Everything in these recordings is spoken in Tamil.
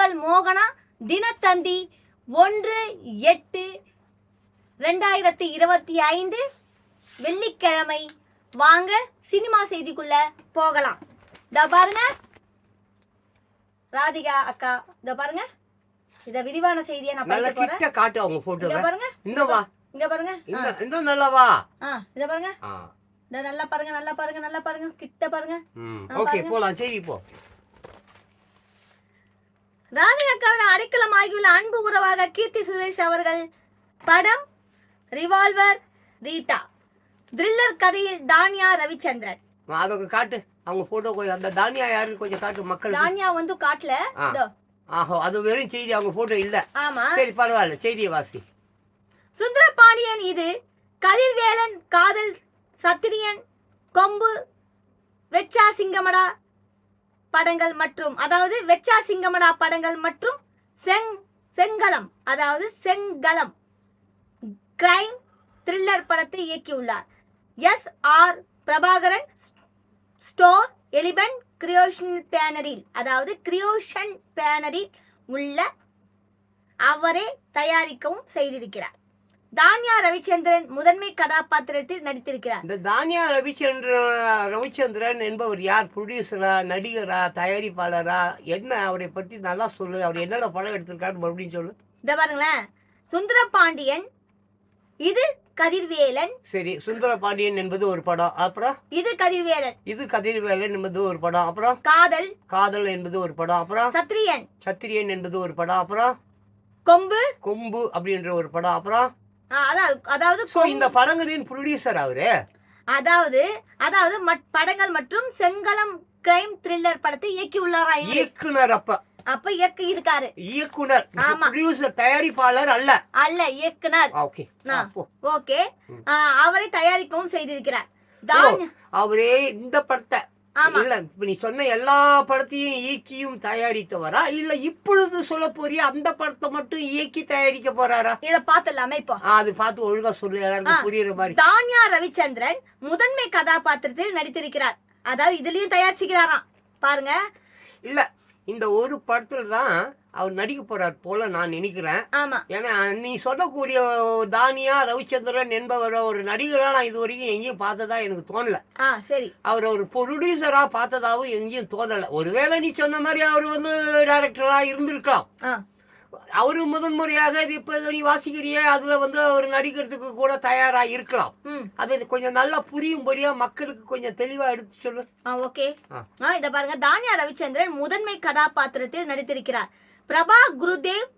உங்கள் மோகனா. தினத்தந்தி 1/8/2025 வெள்ளிக்கிழமை. வாங்க சினிமா செய்திக்குள்ள போகலாம். இதோ பாருங்க ராதிகா அக்கா, இதோ பாருங்க. இத விரிவான செய்தியை நான் படிக்க போறேன். கிட்ட காட்டு அவங்க போட்டோ. இங்க பாருங்க, இங்க வா, இங்க பாருங்க, இன்னும் நல்லா வா. இத பாருங்க, இத நல்லா பாருங்க, நல்லா பாருங்க, நல்லா பாருங்க, கிட்ட பாருங்க. ஓகே, போலாம் செய்தி போ. ராதிகா அக்காவோட அடைக்கலம் ஆகியுள்ள அன்பு உறவாக கீர்த்தி சுரேஷ் அவர்கள். படம் ரிவால்வர் ரீட்டா. த்ரில்லர் கதையில் தானியா ரவிச்சந்திரன். அவங்க காட்டு அவங்க போட்டோ. கொஞ்சம் அந்த தானியா யாருன்னு கொஞ்சம் காட்டு மக்கள். தானியா வந்து காட்டல. அது வெறும் செய்தி, அவங்க போட்டோ இல்ல. ஆமா, சரி பரவாயில்ல, செய்தியை வாசி. சுந்தரபாண்டியன் இது. கதிர்வேலன் காதல், சத்திரியன், கொம்பு, வெச்சா சிங்கமடா படங்கள் மற்றும் வெச்சா சிங்கமடா படங்கள் மற்றும் செங்கலம் செங்கலம் கிரைம் த்ரில்லர் படத்தை இயக்கியுள்ளார். S.R. பிரபாகரன் ஸ்டோர் எலிபன் கிரியோஷன் பேனரில் உள்ள அவரே தயாரிக்கவும் செய்திருக்கிறார். தானியா ரவிச்சந்திரன் முதன்மை கதாபாத்திரத்தில் நடித்திருக்கிறார். இந்த தானியா ரவிச்சந்திரன் என்பவர் யார்? ப்ரொடியூசரா, நடிகரா, தயாரிப்பாளரா, என்ன? அவரை பத்தி நல்லா சொல்லு. அவர் என்னென்ன படம் எடுத்திருக்காரு மறுபடியும் சொல்லு. இத பாருங்களேன், சுந்தரபாண்டியன் இது கதிர்வேலன். சரி, சுந்தரபாண்டியன் என்பது ஒரு படம். அப்புறம் இது கதிர்வேலன் என்பது ஒரு படம். அப்புறம் காதல் என்பது ஒரு படம். அப்புறம் சத்திரியன் என்பது ஒரு படம். அப்புறம் கொம்பு அப்படின்ற ஒரு படம். அப்புறம் இந்த படங்களின் ப்ரொடியூசர் அவரு. படங்கள் மற்றும் செங்கலம் கிரைம் த்ரில்லர் படத்தை இயக்கி உள்ளாரா? இயக்குனர். அப்ப இயக்கி இருக்காரு. இயக்குனர், ப்ரொடியூசர், தயாரிப்பாளர் அல்ல. இயக்குனர். ஓகே, அவரை தயாரிக்கவும் செய்திருக்கிறார். அவரே இந்த படத்தை இல்ல, இப்ப நீ சொன்ன எல்லா படத்தையும் இயக்கியும் தயாரித்தவரா, இல்ல இப்பொழுது சொல்ல போறிய அந்த படத்தை மட்டும் இயக்கி தயாரிக்க போறாரா? இத பாத்துலாமே இப்போ. அது பார்த்து ஒழுங்கா சொல்லு, எல்லாருக்கும் புரியுற மாதிரி. தானியா ரவிச்சந்திரன் முதன்மை கதாபாத்திரத்தில் நடித்திருக்கிறார். இதுலயும் தயாரிச்சுக்கிறாராம் பாருங்க. இல்ல, இந்த ஒரு படத்துல தான் அவர் நடிக்க போறார் போல நான் நினைக்கிறேன். ஏன்னா நீ சொல்லக்கூடிய தானியா ரவிச்சந்திரன் என்பவர் ஒரு நடிகரா நான் இது வரைக்கும் எங்கேயும் பார்த்ததா எனக்கு தோணல. சரி, அவர் ஒரு ப்ரொடியூசரா பார்த்ததாவும் எங்கேயும் தோணல. ஒருவேளை நீ சொன்ன மாதிரி அவர் வந்து டைரக்டரா இருந்திருக்கலாம். அவரு முதன்முறையாக இப்ப நீ வாசிக்கிறிய அதுல வந்து அவர் நடிக்கிறதுக்கு கூட தயாரா இருக்கலாம். அது கொஞ்சம் நல்லா புரியும்படியா மக்களுக்கு கொஞ்சம் தெளிவா எடுத்து சொல்லு. ஓகே, இத பாருங்க. தானியா ரவிச்சந்திரன் முதன்மை கதாபாத்திரத்தில் நடித்திருக்கிறார். பிரபா குருதேவ்,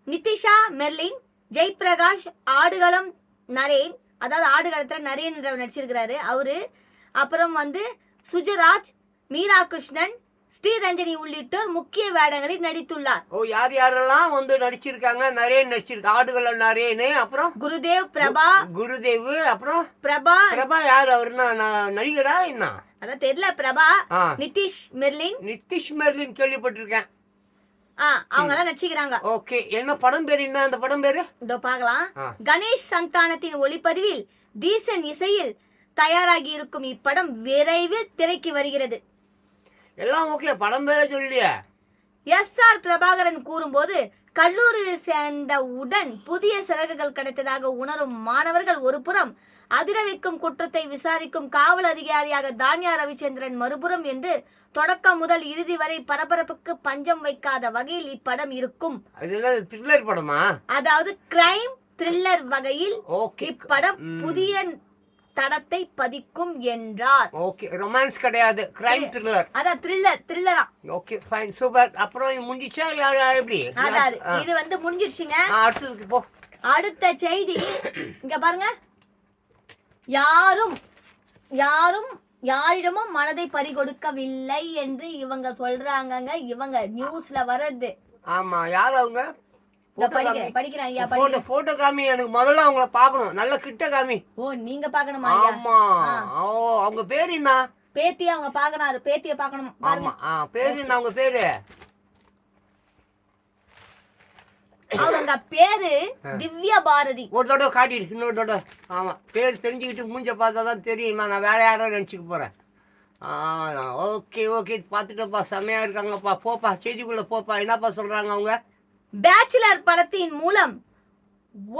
நிதிஷா மெர்லின், ஜெய்பிரகாஷ், ஆடுகளம் நரேன், ஆடுகளத்துல நரேன் நடிச்சிருக்கிறாரு அவரு. அப்புறம் வந்து சுஜராஜ், மீரா கிருஷ்ணன், ஸ்ரீரஞ்சனி உள்ளிட்டோர் முக்கிய வேடங்களில் நடித்துள்ளார். யார் யாரெல்லாம் வந்து நடிச்சிருக்காங்க? நரேன் நடிச்சிருக்க, ஆடுகளம் நரேன். அப்புறம் குருதேவ், அப்புறம் பிரபா யார்? அவருன்னா நடிகரா என்ன? அதான் தெரியல. பிரபா, நிதிஷ் மெர்லின் கேள்விப்பட்டிருக்கேன். அவங்க எல்லாம் நடிச்சுக்கிறாங்க. ஓகே, என்ன படம் பேரு? என்ன அந்த படம் பேரு? இதோ பார்க்கலாம். கணேஷ் சந்தானத்தின் ஒளிப்பதிவில் தீசன் இசையில் தயாராகி இருக்கும் இப்படம் விரைவில் திரைக்கு வருகிறது. எல்லாம் ஓகே, படம் பேர சொல்லிய. S.R. பிரபாகரன் கூறும்போது, கல்லூரியில் சேர்ந்தவுடன் புதிய சிறகுகள் கிடைத்ததாக உணரும் மாணவர்கள் ஒரு புறம், அதிர வைக்கும் குற்றத்தை விசாரிக்கும் காவல் அதிகாரியாக தானியா ரவிச்சந்திரன் மறுபுறம் என்று தொடக்கம் முதல் இறுதி வரை பரபரப்புக்கு பஞ்சம் வைக்காத வகையில் இப்படம் இருக்கும். த்ரில்லர் படமா? கிரைம் த்ரில்லர் வகையில் இப்படம் புதிய தடத்தை பதிக்கும் என்றார். ஓகே, ரொமான்ஸ் கிடையாது, கிரைம் த்ரில்லர். த்ரில்லரா? Okay, fine, super. அப்புறம் முடிஞ்சா எப்படி? இது வந்து முடிஞ்சிருச்சுங்க. அடுத்ததுக்கு போ. அடுத்த செய்தி இங்க பாருங்க. யாரும் யாரிடமும் மனதை பறிகொடுக்கவில்லை என்று இவங்க சொல்றாங்க. இவங்க நியூஸ்ல வர்றது. ஆமா, யார் அவங்க? படிக்கிறேன் ஐயா. போட்டோ காமி, எனக்கு முதல்ல அவங்கள பார்க்கணும். நல்ல கிட்ட காமி. நீங்க பார்க்கணுமா? ஆமா. அவங்க பேரு என்ன? பேத்தியா? அவங்க பார்க்கறாரு. பேத்திய பார்க்கணும். ஆமா, பேரு என்ன? அவங்க பேரு அவங்க பேரு திவ்யா பாரதி. ஒரு தடவை காட்டிடு, இன்னொரு தடவை. ஆமா, பேர் தெரிஞ்சுக்கிட்டு மூஞ்ச பார்த்தா தான் தெரியும். நான் வேற யாரோ நினைச்சுக்க போறேன். ஓகே ஓகே, பார்த்துட்டப்பா, செம்மையா இருக்காங்கப்பா. போப்பா, செய்திக்குள்ள போப்பா, என்னப்பா சொல்றாங்க அவங்க? பேச்சுலர் படத்தின் மூலம்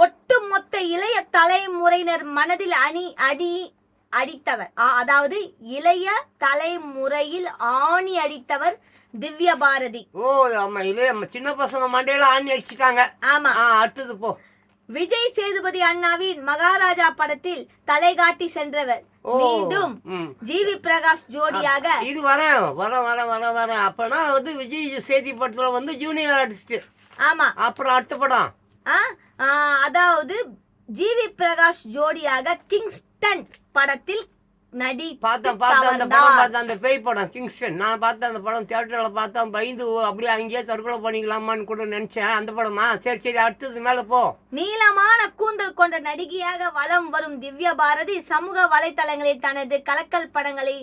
ஒட்டுமொத்த இளைய தலைமுறையினர் மனதில் அடித்தவர், அதாவது இளைய தலைமுறையில் ஆணி அடித்தவர் திவ்ய பாரதி. ஓ ஆமா, இதே நம்ம சின்ன பசங்க மண்டையில ஆணி அடிச்சிட்டாங்க. ஆமா. அடுத்தது போ. விஜய் சேதுபதி அண்ணாவின் மகாராஜா படத்தில் தலை காட்டி சென்றவர். மீண்டும் ஜிவி பிரகாஷ் ஜோடியாக. இது வர அப்பனா வந்து விஜய் சேதி படத்துல வந்து ஜூனியர் ஆர்டிஸ்ட். ஆமா. அப்புறம் அடுத்த படம் அதாவது ஜிவி பிரகாஷ் ஜோடியாக கிங்ஸ்டன் படத்தில் அந்த பேய் படம் கிங்ஸ்டன். நான் பார்த்தேன் அந்த படம், தியேட்டர்ல பார்த்தேன். பயந்து அப்படியே அங்கேயே தற்கொலை பண்ணிக்கலாமான்னு கூட நினைச்சேன். அந்த படமா? சரி அடுத்தது மேல போ. நீளமான கூந்தல் கொண்ட நடிகையாக வலம் வரும் திவ்ய பாரதி சமூக வலைத்தளங்களில் தனது கலக்கல் படங்களை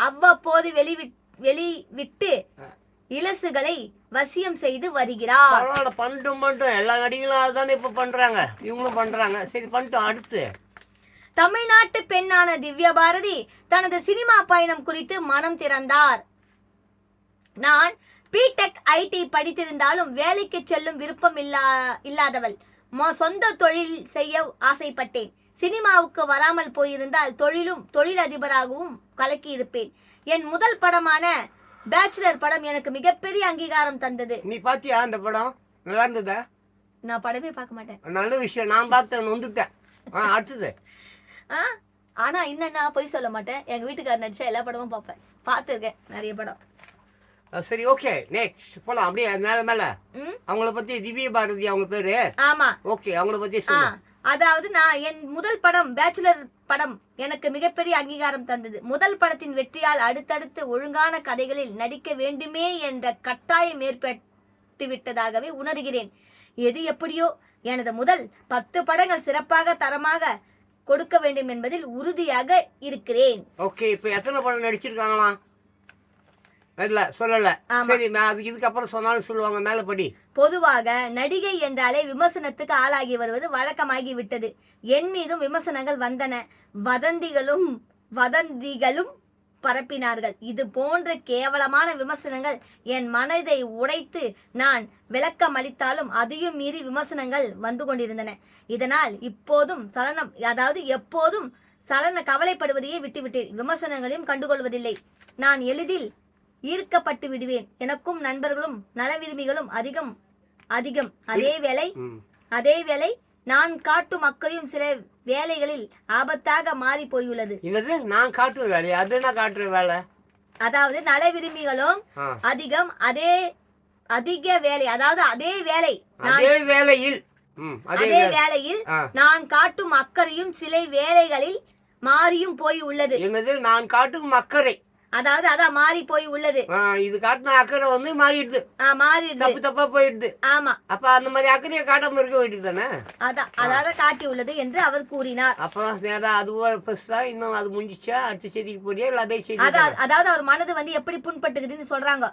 அவ்வப்போது வெளிவிட்டு இலசுகளை வசியம் செய்து வருகிறார். பரவாயில்ல, பண்ணிட்டோம். எல்லா நடிகளும் அதுதானே இப்ப பண்றாங்க, இவங்களும் பண்றாங்க. சரி பண்ணிட்டோம். அடுத்து தமிழ்நாட்டு பெண்ணான திவ்ய பாரதி தனது சினிமா பயணம் குறித்து மனம் திறந்தார். நான் பிடெக் ஐடி படித்திருந்தாலும் வேலைக்கு செல்லும் விருப்பம் இல்லாதவள். சொந்த தொழில் செய்ய ஆசைப்பட்டேன். சினிமாவுக்கு வராமல் போயிருந்தால் தொழிலதிபராகவும் கலக்கி இருப்பேன். என் முதல் படமான பேச்சுலர் படம் எனக்கு மிகப்பெரிய அங்கீகாரம் தந்தது. நீ பாத்தியா அந்த படம்? நல்லா இருந்ததா? நான் படமே பார்க்க மாட்டேன். நல்ல விஷயம், நான் பார்த்தேன், வந்துட்டேன். அடுத்தது ஆனா என்னன்னா பொய் சொல்ல மாட்டேன், எங்க வீட்டுக்காரர் நடிச்ச எல்லா படமும் பார்ப்பேன், பார்த்துருக்கேன் நிறைய படம். சரி ஓகே, நெக்ஸ்ட் போலாம். அப்படியே மேல அவங்கள பத்தி. திவ்ய பாரதி அவங்க பேரு. ஆமா. ஓகே, அவங்கள பத்தி சொல்லுங்க. அதாவது நான் என் முதல் படம் பேச்சுலர் படம் எனக்கு மிகப்பெரிய அங்கீகாரம் தந்தது. முதல் படத்தின் வெற்றியால் அடுத்தடுத்து ஒழுங்கான கதைகளில் நடிக்க வேண்டுமே என்ற கட்டாயம் ஏற்பட்டு விட்டதாகவே உணர்கிறேன். எது எப்படியோ எனது முதல் 10 படங்கள் சிறப்பாக தரமாக கொடுக்க வேண்டும் என்பதில் உறுதியாக இருக்கிறேன். ஓகே, இப்போ எத்தனை படம் நடிச்சிருக்காங்களா? இல்ல சொல்லல. சரி, இதுக்கப்புறம் சொன்னாலும் சொல்லுவாங்க. மேல படி. பொதுவாக நடிகை என்றாலே விமர்சனத்துக்கு ஆளாகி வருவது வழக்கமாகி விட்டது. என் மீதும் விமர்சனங்கள் வந்தன. வதந்திகளும் பரப்பினார்கள். இது போன்ற கேவலமான விமர்சனங்கள் என் மனதை உடைத்து நான் விளக்கம் அளித்தாலும் அதையும் மீறி விமர்சனங்கள் வந்து கொண்டிருந்தன. இதனால் எப்போதும் கவலைப்படுவதையே விட்டுவிட்டேன். விமர்சனங்களையும் கண்டுகொள்வதில்லை. நான் எளிதில் ஈர்க்கப்பட்டு விடுவேன். எனக்கும் நண்பர்களும் நல விரும்பிகளும் அதிகம். அதேவேளை நான் காட்டும் மக்களையும் சில வேலைகளில் ஆபத்தாக மாறி போயுள்ளது. நான் காட்டுற வேலை? அது என்ன காட்டுற வேலை? அதாவது நல விரும்பிகளும் அதிக வேலை, அதாவது அதே வேளையில் நான் காட்டும் அக்கறையும் சில வேலைகளில் மாறியும் போய் உள்ளது. நான் காட்டும் அக்கறை அதான் மாறி போய் உள்ளது. இது காட்டின அக்கறை வந்து மாறிடுது. தப்பா போயிடுது. ஆமா. அப்ப அந்த மாதிரி அக்கறையை காட்டாம இருக்க வேண்டியது தானே? அதாவது காட்டி உள்ளது என்று அவர் கூறினார். அப்ப வேற அதுவும் இன்னும் அது முடிஞ்சிச்சா? அடுத்த செய்திக்கு போறியா இல்ல அதே செய்தி? அதாவது அவர் மனது வந்து எப்படி புண்பட்டுக்குதுன்னு சொல்றாங்க.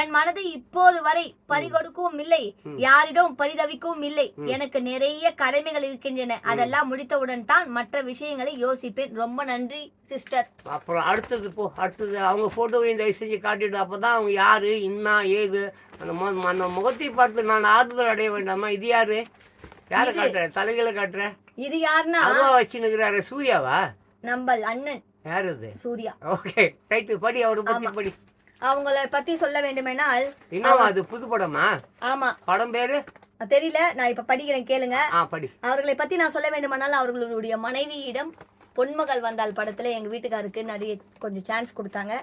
என் மனது இப்போது வரை பறிகொடுக்கவும் இல்லை, யாரிடம் பரிதவிக்கவும் இல்லை. எனக்கு நிறைய கடமைகள் இருக்கின்றன. அதெல்லாம் முடித்தவுடன் தான் மற்ற விஷயங்களை யோசிப்பேன். ரொம்ப நன்றி சிஸ்டர். அப்புறம் அடுத்தது அவங்க போட்டோவையும் தயவு செஞ்சு காட்டிட்டு, அப்பதான் அவங்க யாரு என்ன ஏது அந்த முகத்தை பார்த்து நான் ஆறுதல் அடைய வேண்டாமா? இது யாரு காட்டுற? தலைகளை காட்டுற? இது யாருன்னா வச்சுனுக்குறாரு. சூர்யாவா? நம்ம அண்ணன். யாரு அது? சூர்யா. ஓகே ரைட், படி. அவரை பத்தி படி. அவங்கள பத்தி சொல்ல வேண்டுமென்றால் என்னவா அது? புது படமா? ஆமா. படம் பேரு தெரியல, நான் இப்ப படிக்கிறேன், கேளுங்க. படி. அவர்களை பத்தி நான் சொல்ல வேண்டுமானால் அவர்களுடைய மனைவியிடம் பொன்மகள் வந்தால் படத்துல எங்க வீட்டுக்காருக்கு நிறைய கொஞ்சம் சான்ஸ் கொடுத்தாங்க.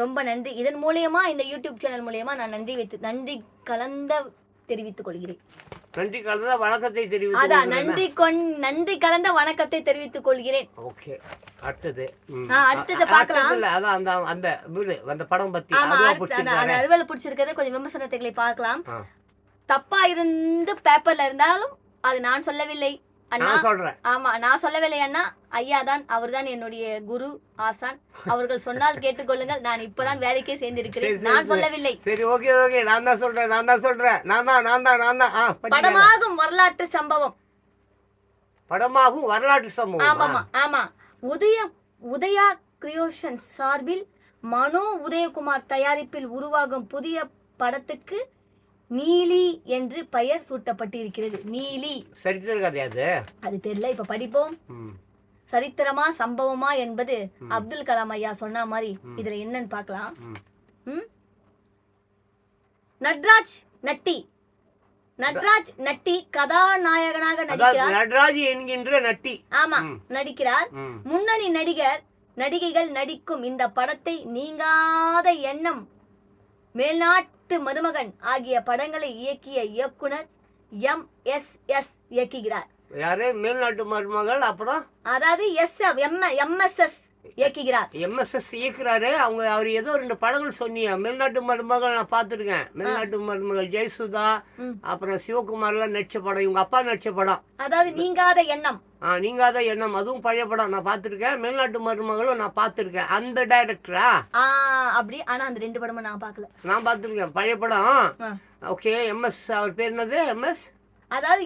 ரொம்ப நன்றி. இதன் மூலியமா, இந்த யூடியூப் சேனல் மூலியமா நான் நன்றி கலந்த தெரிவித்துக் கொள்கிறேன். நன்றி கலந்த வணக்கத்தை நன்றி கலந்த வணக்கத்தை தெரிவித்துக் கொள்கிறேன். ஓகே, அடுத்தது பார்க்கலாம். அதான் அந்த படம் பத்தி அதுவேளை பிடிச்சிருக்கிறது. கொஞ்சம் விமர்சனத்தை பார்க்கலாம். தப்பா இருந்து பேப்பர்ல இருந்தாலும் அது நான் சொல்லவில்லை அண்ணா. ஆமா, நான் சொல்லவில்லை அண்ணா. ஐயா தான், அவர் தான் என்னுடைய குரு ஆசான். அவர்கள் சொன்னால் கேட்டுக்கொள்ளுங்கள். நான் இப்பதான் வேலைக்கே சேர்ந்திருக்கிறேன், நான் சொல்லவில்லை. சரி ஓகே, நான் தான் சொல்றேன். படமாகும் வரலாற்று சம்பவம். ஆமா. உதயா கிரியேஷன்ஸ் சார்பில் மனோ உதயகுமார் தயாரிப்பில் உருவாகும் புதிய படத்துக்கு நீலி என்று பெயர் சூட்டப்பட்டிருக்கிறது. நீலி சரித்திர கதை அது. அது தெரியல, இப்ப படிப்போம். சரித்திரமா சம்பவமா என்பது அப்துல் கலாம் ஐயா சொன்ன மாதிரி இதுல என்னன்னு பார்க்கலாம். நட்ராஜ் நட்டி கதாநாயகனாக நடிக்கிறார். நட்ராஜ் என்கின்ற நட்டி ஆமா நடிக்கிறார். முன்னணி நடிகைகள் நடிக்கும் இந்த படத்தை நீங்காத எண்ணம், மேல்நாட்டு மருமகன் ஆகிய படங்களை இயக்கிய இயக்குனர் MSS இயக்குகிறார். யாரு? மேல்நாட்டு மருமகள். அப்புறம் அதாவது MSS இயக்குகிறார். MSS இயக்குறாரு. அவர் ஏதோ 2 படங்கள் சொன்னீங்க. மேல்நாட்டு மருமகள் நான் பார்த்துருக்கேன். மேல்நாட்டு மருமகள் ஜெயசுதா, அப்புறம் சிவகுமார்லாம் நடிச்ச படம், இவங்க அப்பா நடிச்ச படம். அதாவது நீங்காத எண்ணம். நீங்காத எண்ணம், அதுவும் பழைய படம் நான் பார்த்துருக்கேன். மேல்நாட்டு மருமகளும் நான் பார்த்துருக்கேன். அந்த டைரக்டரா? அப்படி. ஆனா அந்த 2 படமும் நான் பார்க்கல. நான் பார்த்துருக்கேன் பழைய படம். ஓகே. MS அவர் பேர் என்னது? MS அதாவது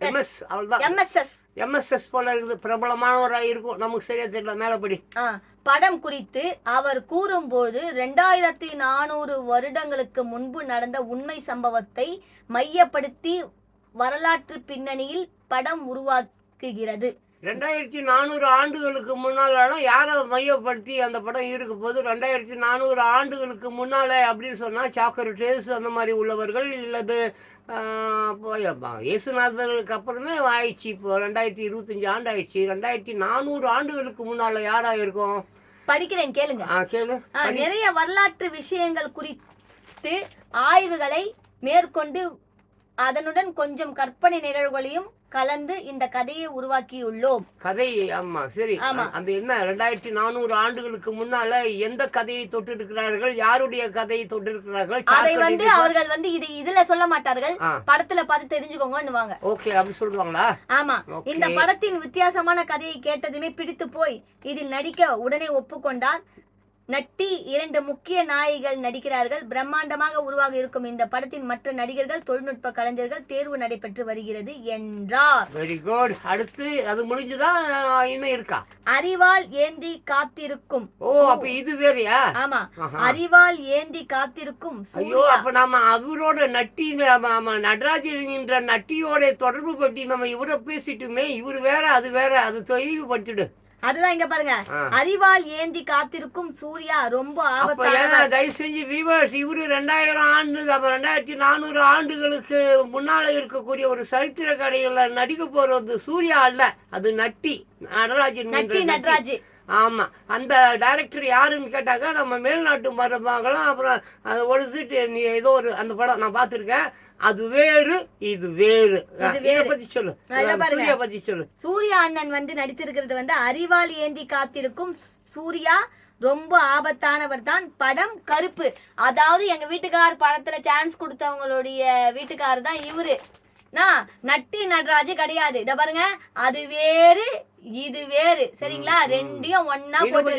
MS அவ்வளவுதான். MSS போல இருக்குது. பிரபலமானவராக இருக்கும். நமக்கு சரியா தெரியல. மேலப்படி படம் குறித்து அவர் கூறும்போது 2400 வருடங்களுக்கு முன்பு நடந்த உண்மை சம்பவத்தை மையப்படுத்தி வரலாற்று பின்னணியில் படம் உருவாக்குகிறது. 2400 ஆண்டுகளுக்கு முன்னால யாரை மையப்படுத்தி அந்த படம் இருக்க போது? 2400 ஆண்டுகளுக்கு முன்னால அப்படின்னு சொன்னா சாக்ரட்டிஸ் அந்த மாதிரி உள்ளவர்கள், இல்லது இயேசுநாதருக்கு அப்புறமே ஆயிடுச்சு. இப்போ 2025 ஆண்டு ஆயிடுச்சு. 2400 ஆண்டுகளுக்கு முன்னால யாரா இருக்கும்? படிக்கிறேன் கேளுங்க. கேளு. நிறைய வரலாற்று விஷயங்கள் குறித்து ஆய்வுகளை மேற்கொண்டு அதனுடன் கொஞ்சம் கற்பனை நிகழ்வுகளையும் கலந்து இந்த கதையை உருவாக்கியுள்ளோம். கதை? ஆமா சரி. அந்த என்ன 2400 ஆண்டுகளுக்கு முன்னால எந்த கதையை தொட்டு இருக்கிறார்கள்? யாருடைய கதையை தொட்டு இருக்கிறார்கள்? அதை அவர்கள் இதுல சொல்ல மாட்டார்கள். படத்துல பார்த்து தெரிஞ்சுக்கோங்க. ஓகே, அப்படி சொல்லுவாங்களா? ஆமா. இந்த படத்தின் வித்தியாசமான கதையை கேட்டதுமே பிடித்து போய் இதில் நடிக்க உடனே ஒப்புக்கொண்டார். நட்டி 2 முக்கிய நாயகிகள் நடிக்கிறார்கள். பிரம்மாண்டமாக உருவாக இருக்கும் இந்த படத்தின் மற்ற நடிகர்கள், தொழில்நுட்ப கலைஞர்கள் தேர்வு நடைபெற்று வருகிறது என்றார். Very good. அடுத்து அது முடிஞ்சுதான் இன்னும் இருக்கா? அறிவால் ஏந்தி காத்திருக்கும். அப்ப இது வேறயா? ஆமா. அறிவால் ஏந்தி காத்திருக்கும். ஐயோ, அப்ப நாம அவரோட நட்டி நடராஜன் என்ற நட்டியோட தொடர்பு பற்றி நம்ம இவரை பேசிட்டுமே. இவரு வேற அது வேற. அது தெளிவுபடுத்திடு. அதுதான் இங்க பாருங்க. அறிவால் ஏந்தி காத்திருக்கும் சூர்யா ரொம்ப ஆபத்தான. தயவு செஞ்சு வியூவர்ஸ், இவரு 2000 ஆண்டு 2400 ஆண்டுகளுக்கு முன்னால இருக்கக்கூடிய ஒரு சரித்திர கதையில நடிக்க போறது சூர்யா அல்ல, அது நட்டி நடராஜ். ஆமா. அந்த டைரக்டர் யாருன்னு கேட்டாக்க நம்ம மேல்நாட்டு மருமகளும். அப்புறம் ஒரு சீட்டு ஏதோ ஒரு அந்த படம் நான் பார்த்துருக்கேன். அது வேறு, இது வேறு. பத்தி சொல்லு. சூர்யா பத்தி சொல்லு. சூர்யா அண்ணன் நடித்திருக்கிறது அறிவால் ஏந்தி காத்திருக்கும் சூர்யா ரொம்ப ஆபத்தானவர் தான். படம் கருப்பு. அதாவது எங்க வீட்டுக்கார் படத்துல சான்ஸ் கொடுத்தவங்களுடைய வீட்டுக்காரர் தான் இவரு. நட்டி நடராஜ் கிடையாது. இத பாருங்க, அது வேறு இது வேறு. சரிங்களா? ரெண்டையும் ஒன்னா போட்டு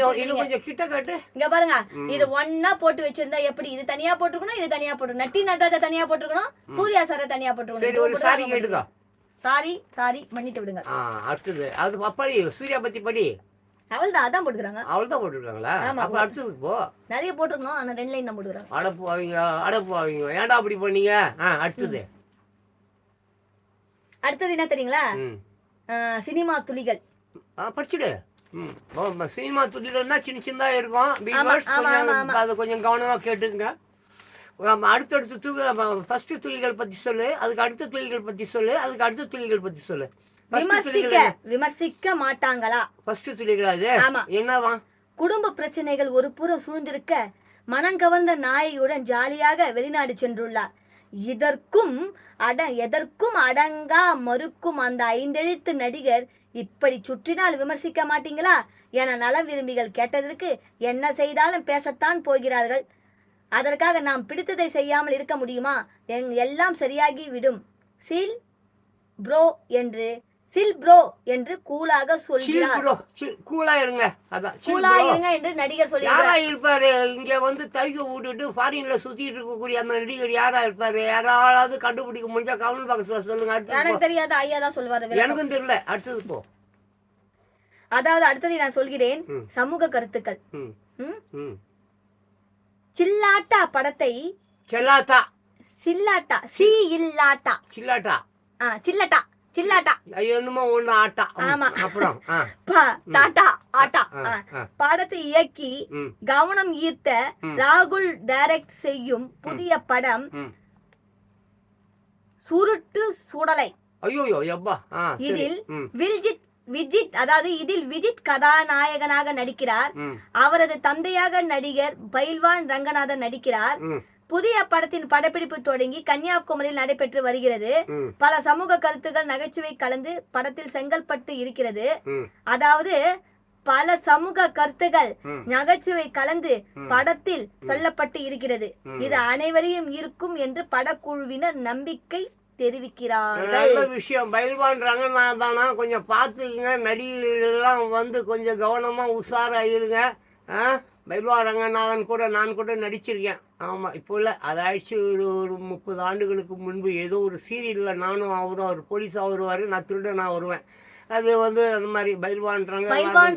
இங்க பாருங்க. இது ஒன்னா போட்டு வச்சிருந்தா எப்படி? இது தனியா போட்டுக்கணும், இது தனியா போட்டுக்கணும். நட்டி நடராஜ தனியா போட்டுக்கணும், சூர்யா சார தனியா போட்டுக்கணும். சாரி மன்னித்து விடுங்க. அடுத்தது அது அப்படி சூர்யா பத்தி படி. அவள்தான் அதான் போட்டுக்கிறாங்க. அவள்தான் போட்டுருக்காங்களா? அப்ப அடுத்தது போ. நிறைய போட்டுக்கணும், ஆனா 2 லைன் தான் போட்டுக்கிறாங்க. அடப்பு அவங்க ஏன்டா அப்படி பண்ணீங்க? அடுத்தது என்ன தெரியுங்களா? சினிமா துளிகள். படிச்சுடு. சினிமா துளிகள்னா சின்ன இருக்கும். அதை கொஞ்சம் கவனமா கேட்டுங்க. அடுத்தடுத்து ஃபர்ஸ்ட் துளிகள் பத்தி சொல்லு, அதுக்கு அடுத்த துளிகள் பத்தி சொல்லு, அதுக்கு அடுத்த துளிகள் பத்தி சொல்லு. விமர்சிக்க மாட்டாங்களா? ஃபர்ஸ்ட் துளிகளா? அது என்னவா? குடும்ப பிரச்சனைகள் ஒரு புறம் சூழ்ந்திருக்க மனங்கவர்ந்த நாயகியுடன் ஜாலியாக வெளிநாடு சென்றுள்ளார். எதற்கும் அடங்கா மறுக்கும் அந்த 5 எழுத்து நடிகர் இப்படி சுற்றினால் விமர்சிக்க மாட்டீங்களா என நல விரும்பிகள் கேட்டதற்கு என்ன செய்தாலும் பேசத்தான் போகிறார்கள். அதற்காக நாம் பிடித்ததை செய்யாமல் இருக்க முடியுமா? எல்லாம் சரியாகி விடும். சில் ப்ரோ என்று கூலாக சொல்கிறார். கூலா இருங்க என்று நடிகர் சொல்லியிருக்கார். இருப்பாரு இங்க தைக்க விட்டுட்டு ஃபாரின்ல சுத்திட்டு இருக்கக்கூடிய அந்த நடிகர் யாரா இருப்பாரு? யாராவது கண்டுபிடிக்க முடிஞ்சா கமெண்ட் பாக்ஸ்ல சொல்லுங்க. எனக்கு தெரியாத ஐயா தான் சொல்லுவாரு. எனக்கும் தெரியல. அடுத்தது போ. அதாவது அடுத்ததை நான் சொல்கிறேன். ம். சமூக கருத்துக்கள். ம். ம்? ம். சில்லாட்டா படத்தை செல்லாத்தா சில்லாட்டா சி இல்லாட்டா சில்லாட்டா சில்லட்டா சில்லாட்டா ஐயோ, என்னமோ ஒண்ணு ஆட்டா. ஆமா. அப்புறம் டாட்டா ஆட்டா ஆ. படத்தை இயக்கி ம். கவனம் ஈர்த்த ம். ராகுல் டைரக்ட் செய்யும் புதிய படம் ம். சுருட்டு சுடலை. ஐயோ எப்பா. சரி. இதில் ம். விஜித் அதாவது இதில் விஜித் கதாநாயகனாக நடிக்கிறார். ம். அவரது தந்தையாக நடிகர் பைல்வான் ரங்கநாதன் நடிக்கிறார். ம். புதிய படத்தின் படப்பிடிப்பு தொடங்கி கன்னியாகுமரியில் நடைபெற்று வருகிறது. ம். பல சமூக கருத்துக்கள் நகைச்சுவை கலந்து படத்தில் செங்கல்பட்டு இருக்கிறது. ம். அதாவது பல சமூக கருத்துகள் ம். நகைச்சுவை கலந்து ம். படத்தில் சொல்லப்பட்டு இருக்கிறது. ம். இது அனைவரையும் ஈர்க்கும் என்று படக்குழுவினர் நம்பிக்கை தெரிவிக்கிறார்கள். நல்ல விஷயம். பயில்வான் ரங்கநாதனா கொஞ்சம் பார்த்துக்குங்க. நடிகர்கள்லாம் வந்து கொஞ்சம் கவனமா உஷாரா இருங்க. பயில்வான் ரங்கநாதன் கூட நான் கூட நடிச்சிருக்கேன். ஆமாம், இப்போ இல்லை, அதாயிடுச்சு. ஒரு 30 ஆண்டுகளுக்கு முன்பு ஏதோ ஒரு சீரியலில் நானும் அவரும், அவர் போலீஸாக வருவார், நான் திருடனாக வருவேன். அது வந்து அந்த மாதிரி பயில்வான்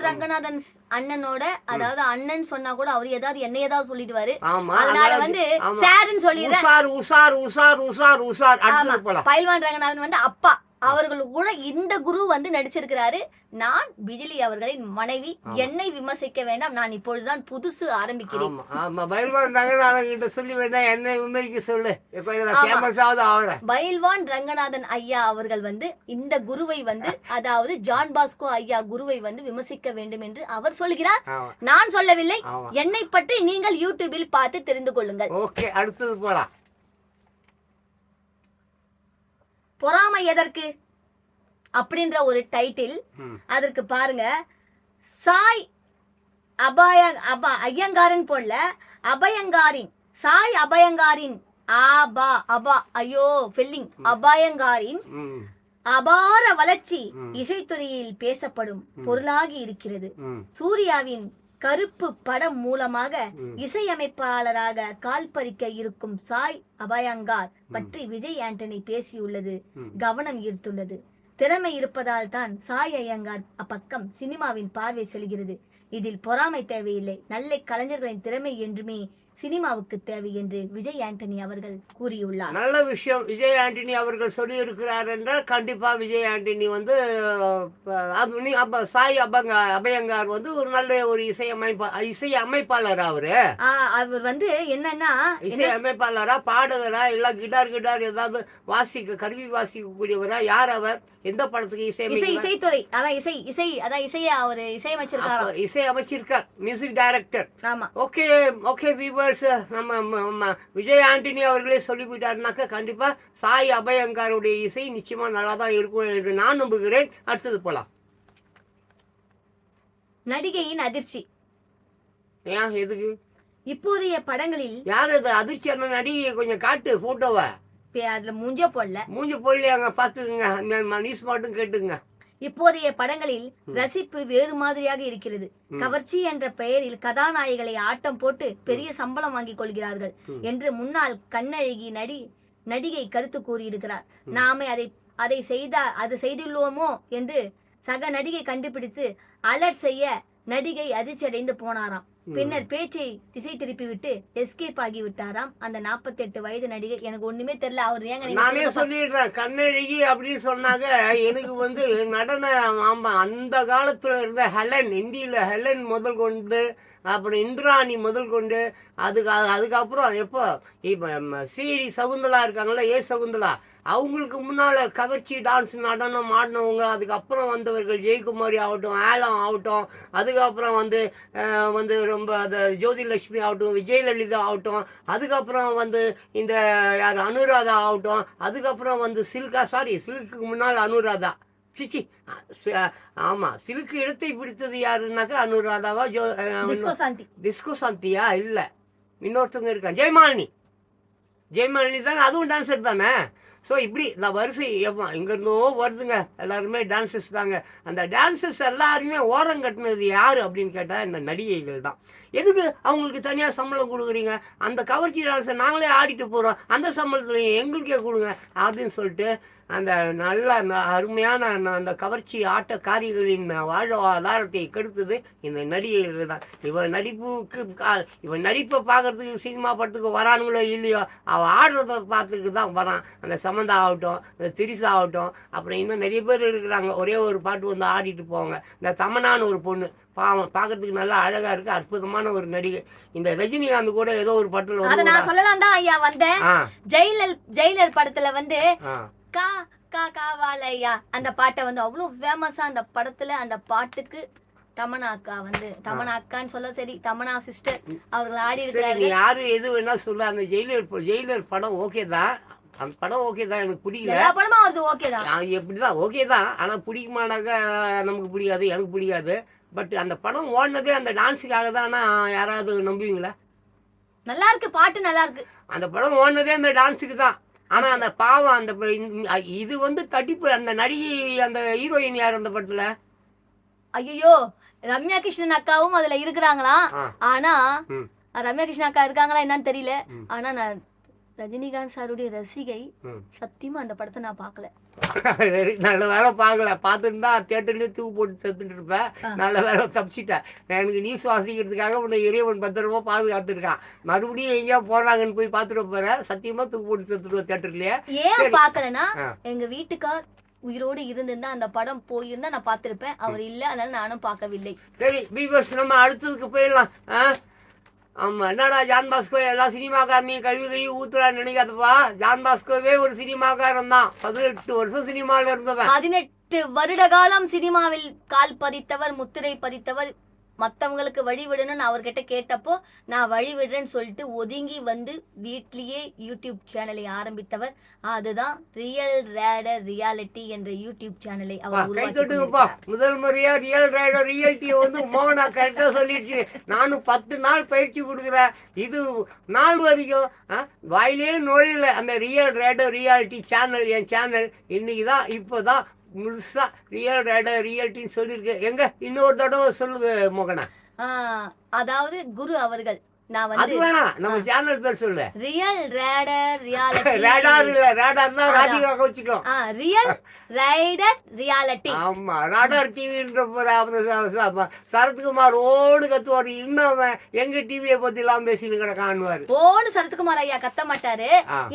ரங்கநாதன் அண்ணனோட, அதாவது அண்ணன் சொன்னா கூட அவர் ஏதாவது என்ன ஏதாவது சொல்லிடுவாரு. ஆமா, அதனால வந்து சார்ன்னு சொல்லிடுறேன். உசார் உசார் உசார் உசார் உசார். அடுத்து போலாம். பயில்வான் ரங்கநாதன் வந்து அப்பா அவர்கள் கூட இந்த குரு வந்து நடிச்சிருக்கிறாரு. நான் பிஜிலி அவர்களின் மனைவி. என்னை விமர்சிக்க வேண்டாம், நான் இப்பொழுதுதான் புதுசு ஆரம்பிக்கிறேன். பயில்வான் ரங்கநாதன் கிட்ட சொல்லி வேண்டாம், என்னை விமர்சிக்க சொல்லு. பயில்வான் ரங்கநாதன் ஐயா அவர்கள் வந்து இந்த குருவை வந்து, அதாவது ஜான் பாஸ்கோ ஐயா குருவை வந்து விமர்சிக்க வேண்டும் என்று அவர் சொல்கிறார். நான் சொல்லவில்லை. என்னை பற்றி நீங்கள் யூடியூபில் பார்த்து தெரிந்து கொள்ளுங்கள். ஓகே, அடுத்தது போலாம். பொறாமை எதற்கு அப்படின்ற ஒரு டைட்டில். அதற்கு பாருங்க, சாய் ஐயங்காரன் போல அபயங்காரின் சாய் அபயங்காரின் அபயங்காரின் அபார வளர்ச்சி இசைத்துறையில் பேசப்படும் பொருளாகி இருக்கிறது. சூர்யாவின் கருப்பு படம் மூலமாக இசையமைப்பாளராக கால்பறிக்க இருக்கும் சாய் அபயங்கார் பற்றி விஜய் ஆண்டனி பேசியுள்ளது கவனம் ஈர்த்துள்ளது. திறமை இருப்பதால் தான் சாய் ஐயங்கார் அப்பக்கம் சினிமாவின் பார்வை செல்கிறது. இதில் பொறாமை தேவையில்லை. நல்ல கலைஞர்களின் திறமை என்றுமே சினிமாவுக்கு தேவை என்று விஜய் ஆண்டனி அவர்கள் கூறியுள்ளார். நல்ல விஷயம். விஜய் ஆண்டனி அவர்கள் சொல்லி இருக்கிறார் என்றால் கண்டிப்பா விஜய் ஆண்டனி வந்து சாய் அபயங்கார் வந்து ஒரு நல்ல ஒரு இசை அமைப்பாளர். அவர் வந்து என்னன்னா இசை அமைப்பாளரா, பாடகரா, எல்லாம் கிட்டார் ஏதாவது கருவி வாசிக்கக்கூடியவரா? யார் அவர்? எந்த படத்துக்கு இசைத்துறை? அதான் இசையை அவர் இசை அமைச்சிருக்கார், மியூசிக் டைரக்டர். ஆமா. ஓகே ஓகே வியூவர்ஸ், நம்ம விஜய் ஆண்டனி அவர்களே சொல்லிவிட்டாருனாக்க கண்டிப்பா சாய் அபயங்காருடைய இசை நிச்சயமா நல்லா தான் இருக்கும் என்று நான் நம்புகிறேன். அடுத்தது போலாம். நடிகையின் அதிர்ச்சி. ஏன், எதுக்கு? இப்போதைய படங்களில் யார் அது அதிர்ச்சியான நடிகை? கொஞ்சம் காட்டு போட்டோவை. அதுல மூஞ்ச போடலையாங்க, பாத்துக்குங்க. நியூஸ் மட்டும் கேட்டுங்க. இப்போதைய படங்களில் ரசிப்பு வேறு மாதிரியாக இருக்கிறது. கவர்ச்சி என்ற பெயரில் கதாநாயகளை ஆட்டம் போட்டு பெரிய சம்பளம் வாங்கிக் கொள்கிறார்கள் என்று முன்னாள் கண்ணழகி நடிகை கருத்து கூறியிருக்கிறார். நாமே அதை செய்துள்ளோமோ என்று சக நடிகை கண்டுபிடித்து அலர்ட் செய்ய நடிகை அதிர்ச்சி அடைந்து போனாராம். பின்னர் பேச்சை திசை திருப்பிவிட்டு எஸ்கேப் ஆகிவிட்டாராம் அந்த 48 வயது நடிகை. எனக்கு ஒண்ணுமே தெரியல. அவர் ஏங்க நானே சொல்லிடுறேன், கண்ணழகி அப்படின்னு சொன்னாங்க. எனக்கு வந்து நடன, ஆமா, அந்த காலத்துல இருந்த ஹெலன், இந்தியில ஹெலன் முதல் கொண்டு, அப்புறம் இந்திராணி முதல் கொண்டு, அதுக்கப்புறம் எப்போ சிடி சகுந்தலா இருக்காங்களா, சகுந்தலா, அவங்களுக்கு முன்னால கவர்ச்சி டான்ஸ் நடனம் ஆடினவங்க. அதுக்கப்புறம் வந்தவர்கள் ஜெயக்குமாரி ஆகட்டும், ஆலம் ஆகட்டும், அதுக்கப்புறம் வந்து ரொம்ப அந்த ஜோதிலட்சுமி ஆகட்டும், விஜயலலிதா ஆகட்டும், அதுக்கப்புறம் வந்து இந்த யார் அனுராதா ஆகட்டும், அதுக்கப்புறம் வந்து சில்க்குக்கு முன்னால் அனுராதா. ஆமா, சில்க்கு இடத்தை பிடித்தது யாருன்னாக்கா அனுராதாவா, டிஸ்கோ சாந்தியா? இல்ல, இன்னொருத்தவங்க இருக்காங்க, ஜெயமாலினி தானே, அதுவும் டான்ஸர் தானே. ஸோ இப்படி இந்த வரிசை இங்கேருந்தோ வருதுங்க. எல்லாருமே டான்ஸர்ஸ் தாங்க. அந்த டான்ஸர்ஸ் எல்லாருமே ஓரம் கட்டினது யார் அப்படின்னு கேட்டால் இந்த நடிகைகள் தான். எதுக்கு அவங்களுக்கு தனியாக சம்பளம் கொடுக்குறீங்க? அந்த கவர்ச்சி டான்ஸை நாங்களே ஆடிட்டு போகிறோம், அந்த சம்பளத்தில் எங்களுக்கே கொடுங்க அப்படின்னு சொல்லிட்டு அந்த நல்ல அருமையான அந்த கவர்ச்சி ஆட்டக்காரிகளின் வாழ்வாதாரத்தை கெடுத்தது இந்த நடிகைகள் தான். இவன் நடிப்புக்கு இவன் நடிப்பை பார்க்கறதுக்கு சினிமா படத்துக்கு வரானுங்களோ இல்லையோ, அவள் ஆடுறத பார்த்துட்டு தான் வரான். அந்த சமந்தா ஆகட்டும், இந்த திரிசா ஆகட்டும், அப்புறம் இன்னும் நிறைய பேர் இருக்கிறாங்க. ஒரே ஒரு பாட்டு வந்து ஆடிட்டு போவாங்க. இந்த தமன்னான்னு ஒரு பொண்ணு பாவம் பார்க்கறதுக்கு நல்லா அழகா இருக்கு, அற்புதமான ஒரு நடிகை. இந்த ரஜினிகாந்த் கூட ஏதோ ஒரு படத்துல அத நான் சொல்லலாம் தான் ஐயா வந்தேன். ஜெயிலர் படத்துல வந்து கா கா காவாலையா அந்த பாட்டை வந்து அவ்வளோ ஃபேமஸா அந்த படத்துல அந்த பாட்டுக்கு தமன்னா அக்கா வந்து தமன்னா அக்கான்னு சொல்ல சரி தமன்னா சிஸ்டர் அவர்கள் ஆடி இருக்காரு. யாரு எது வேணா சொல்ல, அந்த ஜெயிலர் படம் ஓகே தான், அந்த படம் ஓகே தான், எனக்கு பிடிக்கல. எல்லா படமும் அவருக்கு ஓகே தான், எப்படிதான் ஓகே தான். ஆனா பிடிக்குமானாக்கா நமக்கு பிடிக்காது, எனக்கு பிடிக்காது. பட் அந்த படம் ஓடினதே அந்த டான்ஸுக்காக தான். யாராவது நம்புவீங்களா? நல்லா இருக்கு, பாட்டு நல்லா இருக்கு. அந்த படம் ஓடினதே அந்த டான்ஸுக்கு தான். ஆனா அந்த பாவம் அந்த இது வந்து கட்டிப்பு. அந்த நடிகை அந்த ஹீரோயின் யார் அந்த படத்துல? ஐயோ, ரம்யா கிருஷ்ணன் அக்காவும் அதுல இருக்கிறாங்களா? ஆனா ரம்யா கிருஷ்ணன் அக்கா இருக்காங்களா என்னன்னு தெரியல. ஆனா நான் ரஜினிகாந்த் சாருடைய ரசிகை, சத்தியமா அந்த படத்தை நான் பார்க்கல. நல்ல வேலை பார்க்கல. பார்த்துருந்தா தியேட்டர்லேயே தூக்கு போட்டு செத்துட்டு இருப்பேன். நல்ல வேலை தப்பிச்சிட்டேன். எனக்கு நியூஸ் வாசிக்கிறதுக்காக உன்னை இறைவன் பத்திரமா பாதுகாத்துருக்கான். மறுபடியும் எங்கேயா போறாங்கன்னு போய் பார்த்துட்டு போறேன். சத்தியமா தூக்கு போட்டு செத்துடுவேன் தியேட்டர்லயே. ஏன் பார்க்கலன்னா, எங்க வீட்டுக்கார் உயிரோடு இருந்திருந்தா அந்த படம் போயிருந்தா நான் பார்த்திருப்பேன். அவர் இல்ல, அதனால நானும் பார்க்கவில்லை. சரி பீவர்ஸ், நம்ம அடுத்ததுக்கு போயிடலாம். ஆமா, என்னடா ஜான் பாஸ்கோ எல்லா சினிமாக்காரனையும் கழுவி ஊத்துறான்னு நினைக்காதப்பா. ஜான் பாஸ்கோவே ஒரு சினிமாக்காரன் தான். 18 வருஷம் சினிமாவில் இருந்தவன். 18 வருட காலம் சினிமாவில் கால் பதித்தவர், முத்திரை பதித்தவர். மற்றவங்களுக்கு வழி விடணும்னு அவர்கிட்ட கேட்டப்போ நான் வழி விடுறேன்னு சொல்லிட்டு ஒதுங்கி வந்து வீட்லேயே யூடியூப் சேனலை ஆரம்பித்தவர். அதுதான் ரியல் ரேடர் ரியாலிட்டி என்ற யூடியூப் சேனலை அவர் முதல் முறையா ரியல் ரேடர் ரியாலிட்டியை வந்து மோகனா கரெக்டா சொல்லிடுச்சு. நானும் 10 நாள் பயிற்சி கொடுக்குறேன். இது நாள் வரைக்கும் வாயிலே நுழையில அந்த ரியல் ரேடர் ரியாலிட்டி சேனல், என் சேனல் இன்னைக்கு தான் இப்போதான் முழுசா ரியல் ரேடர் ரியாலிட்டின்னு சொல்லியிருக்கேன். எங்க இன்னொரு தடவை சொல்லுங்க மோகனா. அதாவது குரு அவர்கள், நான் வந்து அது வேணாம், நம்ம சேனல் பேர் சொல்லு. Real raider reality. ரேடார் இல்ல, ரேடார் தான் ராதிகா கோச்சிக்கோ. Real rider reality. ஆமா, ராடார் டிவின்ற சரத்குமார் ஓடு கத்துவாரு. இன்னும் எங்க டிவியை பத்தி எல்லாம் பேசிட்டு கிடக்கான்வாரு. ஓடு சரத்குமார் ஐயா கத்த மாட்டாரு.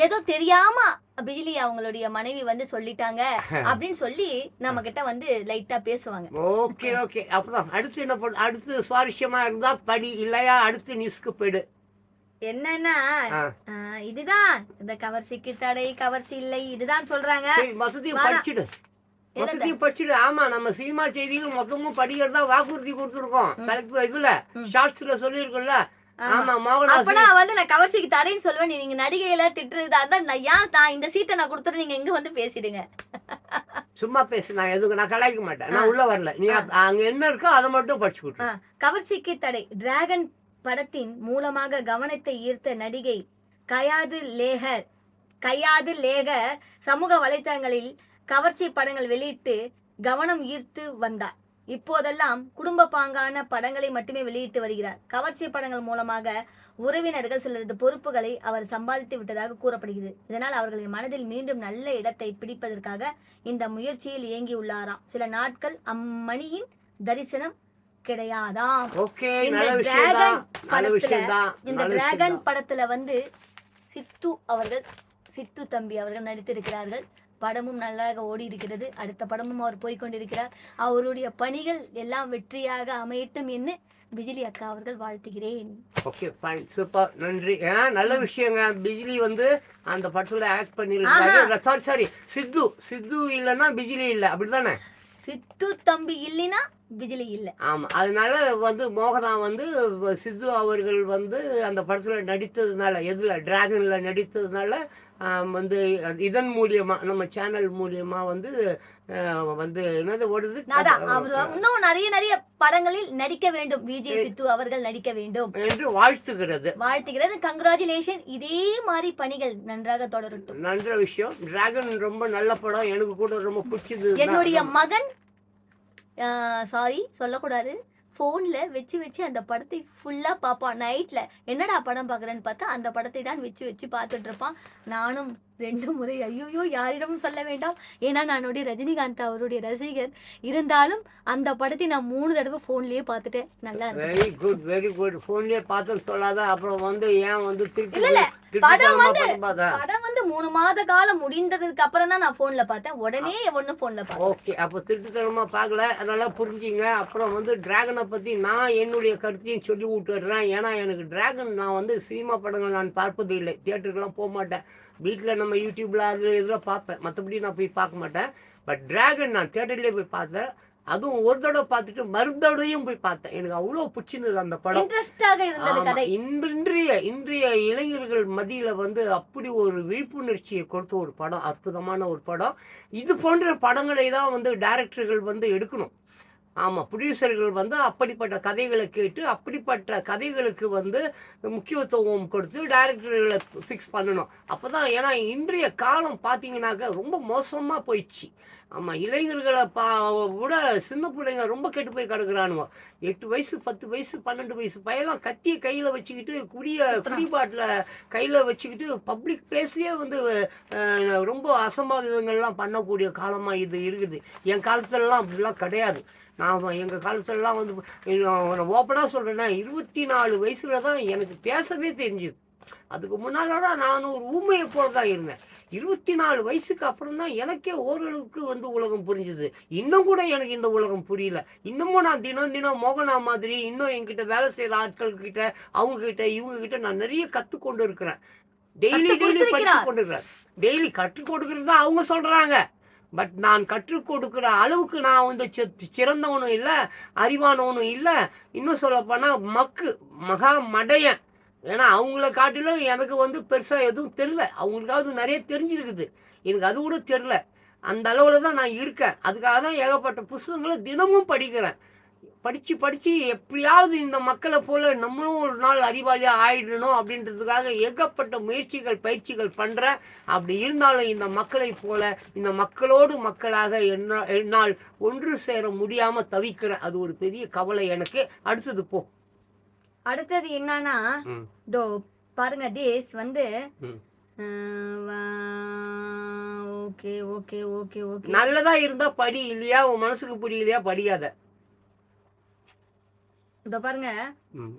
ஏதோ தெரியாம பிஜிலி அவங்களுடைய மனைவி வந்து சொல்லிட்டாங்க அப்படின்னு சொல்லி நம்ம கிட்ட வந்து லைட்டா பேசுவாங்க. Okay okay. அப்புறம் அடுத்து என்ன பண்ண? அடுத்து சுவாரஸ்யமா இருந்தா படி, இல்லையா அடுத்து நியூஸ்க்கு போயிடு. என்னன்னா இதுதான் இந்த கவர்ச்சிக்கு தடை, கவர்ச்சி இல்லை, இதுதான் சொல்றாங்க. வசதியும் படிச்சுடு, வசதியும் படிச்சுடு. ஆமா, நம்ம சினிமா செய்திகள் மொத்தமும் படிக்கிறதா வாக்குறுதி கொடுத்துருக்கோம். கலெக்டர் இதுல ஷார்ட்ஸ்ல சொல்லியிருக்கோம்ல. ஆமா, அப்பனா வந்து நான் கவர்ச்சிக்கு தடைன்னு சொல்லுவேன். நீங்க நடிகையில திட்டுறதா இருந்தா நான் ஏன் தான் இந்த சீட்டை நான் கொடுத்துட்டு நீங்க எங்க வந்து பேசிடுங்க. சும்மா பேசு, நான் எதுக்கு நான் கலாய்க்க மாட்டேன். நான் உள்ள வரல, நீ அங்க என்ன இருக்கோ அதை மட்டும் படிச்சு கொடுத்து. கவர்ச்சிக்கு தடை. டிராகன் படத்தின் மூலமாக கவனத்தை ஈர்த்த நடிகை கயாது லேகர் சமூக வலைத்தளங்களில் கவர்ச்சி படங்கள் வெளியிட்டு கவனம் ஈர்த்து வந்தார். இப்போதெல்லாம் குடும்ப பாங்கான படங்களை மட்டுமே வெளியிட்டு வருகிறார். கவர்ச்சி படங்கள் மூலமாக உறவினர்கள் சிலரது பொறுப்புகளை அவர் சம்பாதித்து விட்டதாக கூறப்படுகிறது. இதனால் அவர்களின் மனதில் மீண்டும் நல்ல இடத்தை பிடிப்பதற்காக இந்த முயற்சியில் இயங்கியுள்ளாராம். சில நாட்கள் அம்மணியின் தரிசனம் கிடையாதாம். இந்த டிராகன் படத்துல வந்து சித்து தம்பி அவர்கள் நடித்திருக்கிறார்கள். படமும் நல்லாக ஓடி இருக்கிறது. அடுத்த படமும் அவர் போய்கொண்டிருக்கிறார். அவருடைய பணிகள் எல்லாம் வெற்றியாக அமையட்டும் என்று பிஜிலி அக்கா அவர்கள் வாழ்த்துகிறேன். ஓகே, ஃபைன், சூப்பர், நன்றி. நல்ல விஷயங்க. பிஜிலி வந்து அந்த படத்துல ஆக்ட் பண்ணிருக்காரு. சாரி, சித்து இல்லைன்னா பிஜிலி இல்லை, அப்படிதானே? சித்து தம்பி இல்லைன்னா பிஜிலி இல்லை. ஆமா, அதனால வந்து மோகனா வந்து சித்து அவர்கள் வந்து அந்த படத்துல நடித்ததுனால, எதுல டிராகன்ல நடித்ததுனால வந்து இதன் மூலியமா நம்ம சேனல் மூலியமா வந்து என்னது ஓடுது. இன்னும் நிறைய படங்களில் நடிக்க வேண்டும். விஜய் சித்து அவர்கள் நடிக்க வேண்டும் என்று வாழ்த்துகிறது. கங்க்ராச்சுலேஷன். இதே மாதிரி பணிகள் நன்றாக தொடரட்டும். நல்ல விஷயம். டிராகன் ரொம்ப நல்ல படம், எனக்கு கூட ரொம்ப பிடிச்சது. என்னுடைய மகன், சாரி சொல்லக்கூடாது, ஃபோன்ல வச்சு அந்த படத்தை ஃபுல்லா பார்ப்பான். நைட்ல என்னடா படம் பார்க்குறேன்னு பார்த்தா அந்த படத்தை தான் வச்சு பார்த்துட்டு இருப்பான். நானும் 2 முறை ஐய்யய்யோ! யாரிடமும் சொல்ல வேண்டாம். ஏன்னா நானுடைய ரஜினிகாந்த் அவருடைய ரசிகர். இருந்தாலும் அந்த படத்தை நான் 3 தடவை ஃபோன்லயே பார்த்துட்டேன். நல்லா இருக்கு. Very good very good. ஃபோன்லயே பார்த்து சொல்லாத. அப்புறம் வந்து ஏன் வந்து திருப்பி இல்ல படம் வந்து பார்த்தா? படம் வந்து 3 மாத காலம் முடிந்ததுக்கு அப்புறம் தான் நான் ஃபோன்ல பார்த்தேன். உடனே ஒண்ணு ஃபோன்ல பார்த்தேன். ஓகே. அப்போ திருட்டுத்தனமா பார்க்கல. அதெல்லாம் புரிஞ்சுங்க. அப்புறம் வந்து டிராகனை பத்தி நான் என்னுடைய கருத்தையும் சொல்லி விட்டுறேன். ஏன்னா எனக்கு டிராகன் நான் வந்து சினிமா படங்கள் நான் பார்ப்பது இல்லை. தியேட்டருக்கெல்லாம் போக மாட்டேன். வீட்டில் நம்ம யூடியூப்ல அது இதில் பார்ப்பேன். மற்றபடி நான் போய் பார்க்க மாட்டேன். பட் டிராகன் நான் தியேட்டர்லேயே போய் பார்த்தேன். அதுவும் ஒரு தடவை பார்த்துட்டு மறுதடவையும் போய் பார்த்தேன். எனக்கு அவ்வளோ பிடிச்சிருந்தது அந்த படம். இன்ட்ரெஸ்டாக இருந்தது கதை. இன்றைய இளைஞர்கள் மத்தியில வந்து அப்படி ஒரு விழிப்புணர்ச்சியை கொடுத்த ஒரு படம், அற்புதமான ஒரு படம். இது போன்ற படங்களை தான் வந்து டைரக்டர்கள் வந்து எடுக்கணும். ஆமா, ப்ரொடியூசர்கள் வந்து அப்படிப்பட்ட கதைகளை கேட்டு அப்படிப்பட்ட கதைகளுக்கு வந்து முக்கியத்துவம் கொடுத்து டைரக்டர்களை ஃபிக்ஸ் பண்ணணும். அப்பதான், ஏன்னா இன்றைய காலம் பார்த்தீங்கன்னாக்க ரொம்ப மோசமா போயிடுச்சு. ஆமா, இளைஞர்களை விட சின்ன பிள்ளைங்க ரொம்ப கெட்டு போய் கிடக்குறானுங்க. 8 வயசு 10 வயசு 12 வயசு பையெல்லாம் கத்திய கையில வச்சுக்கிட்டு குடிபாட்டில கையில வச்சுக்கிட்டு பப்ளிக் பிளேஸ்லயே வந்து ரொம்ப அசம்பாவிதங்கள்லாம் பண்ணக்கூடிய காலமா இது இருக்குது. என் காலத்துலலாம் அப்படிலாம் கிடையாது. நான் எங்கள் காலத்துலலாம் வந்து ஓப்பனாக சொல்கிறேன்னா 24 வயசுல தான் எனக்கு பேசவே தெரிஞ்சுது. அதுக்கு முன்னால நான் ஒரு ஊமையை போல தான் இருந்தேன். 24 வயசுக்கு அப்புறம் தான் எனக்கே ஓரளவுக்கு வந்து உலகம் புரிஞ்சுது. இன்னும் கூட எனக்கு இந்த உலகம் புரியல. இன்னமும் நான் தினம் மோகனா மாதிரி இன்னும் என்கிட்ட வேலை செய்கிற ஆட்கள் கிட்ட, அவங்க கிட்ட, இவங்க கிட்ட நான் நிறைய கற்றுக்கொண்டு இருக்கிறேன். டெய்லி படித்து கொண்டு இருக்கிறேன். டெய்லி கற்றுக் கொடுக்குறது தான் அவங்க சொல்கிறாங்க. பட் நான் கற்றுக் கொடுக்குற அளவுக்கு நான் வந்து சிறந்தவனும் இல்லை, அறிவானவனும் இல்லை. இன்னும் சொல்லப்போனால் மகா மடையன். ஏன்னா அவங்கள காட்டிலும் எனக்கு வந்து பெருசாக எதுவும் தெரில. அவங்களுக்காவது நிறைய தெரிஞ்சிருக்குது, எனக்கு அது கூட தெரில. அந்த அளவில் தான் நான் இருக்கேன். அதுக்காக தான் ஏகப்பட்ட புத்தகங்களை தினமும் படிக்கிறேன். படித்து எப்படியாவது இந்த மக்களை போல நம்மளும் ஒரு நாள் அறிவாளியாக ஆயிடணும் அப்படின்றதுக்காக ஏகப்பட்ட முயற்சிகள் பயிற்சிகள் பண்ணுறேன். அப்படி இருந்தாலும் இந்த மக்களை போல இந்த மக்களோடு மக்களாக என்னால் ஒன்று சேர முடியாமல் தவிக்கிறேன். அது ஒரு பெரிய கவலை எனக்கு. அடுத்தது போ. அடுத்தது என்னன்னா, தோ பாருங்க டேஸ் வந்து ஓகே ஓகே ஓகே ஓகே நல்லதா இருந்தா படி, இல்லையா உன் மனசுக்கு புரியலையா படிக்காத. இதோ பாருங்க,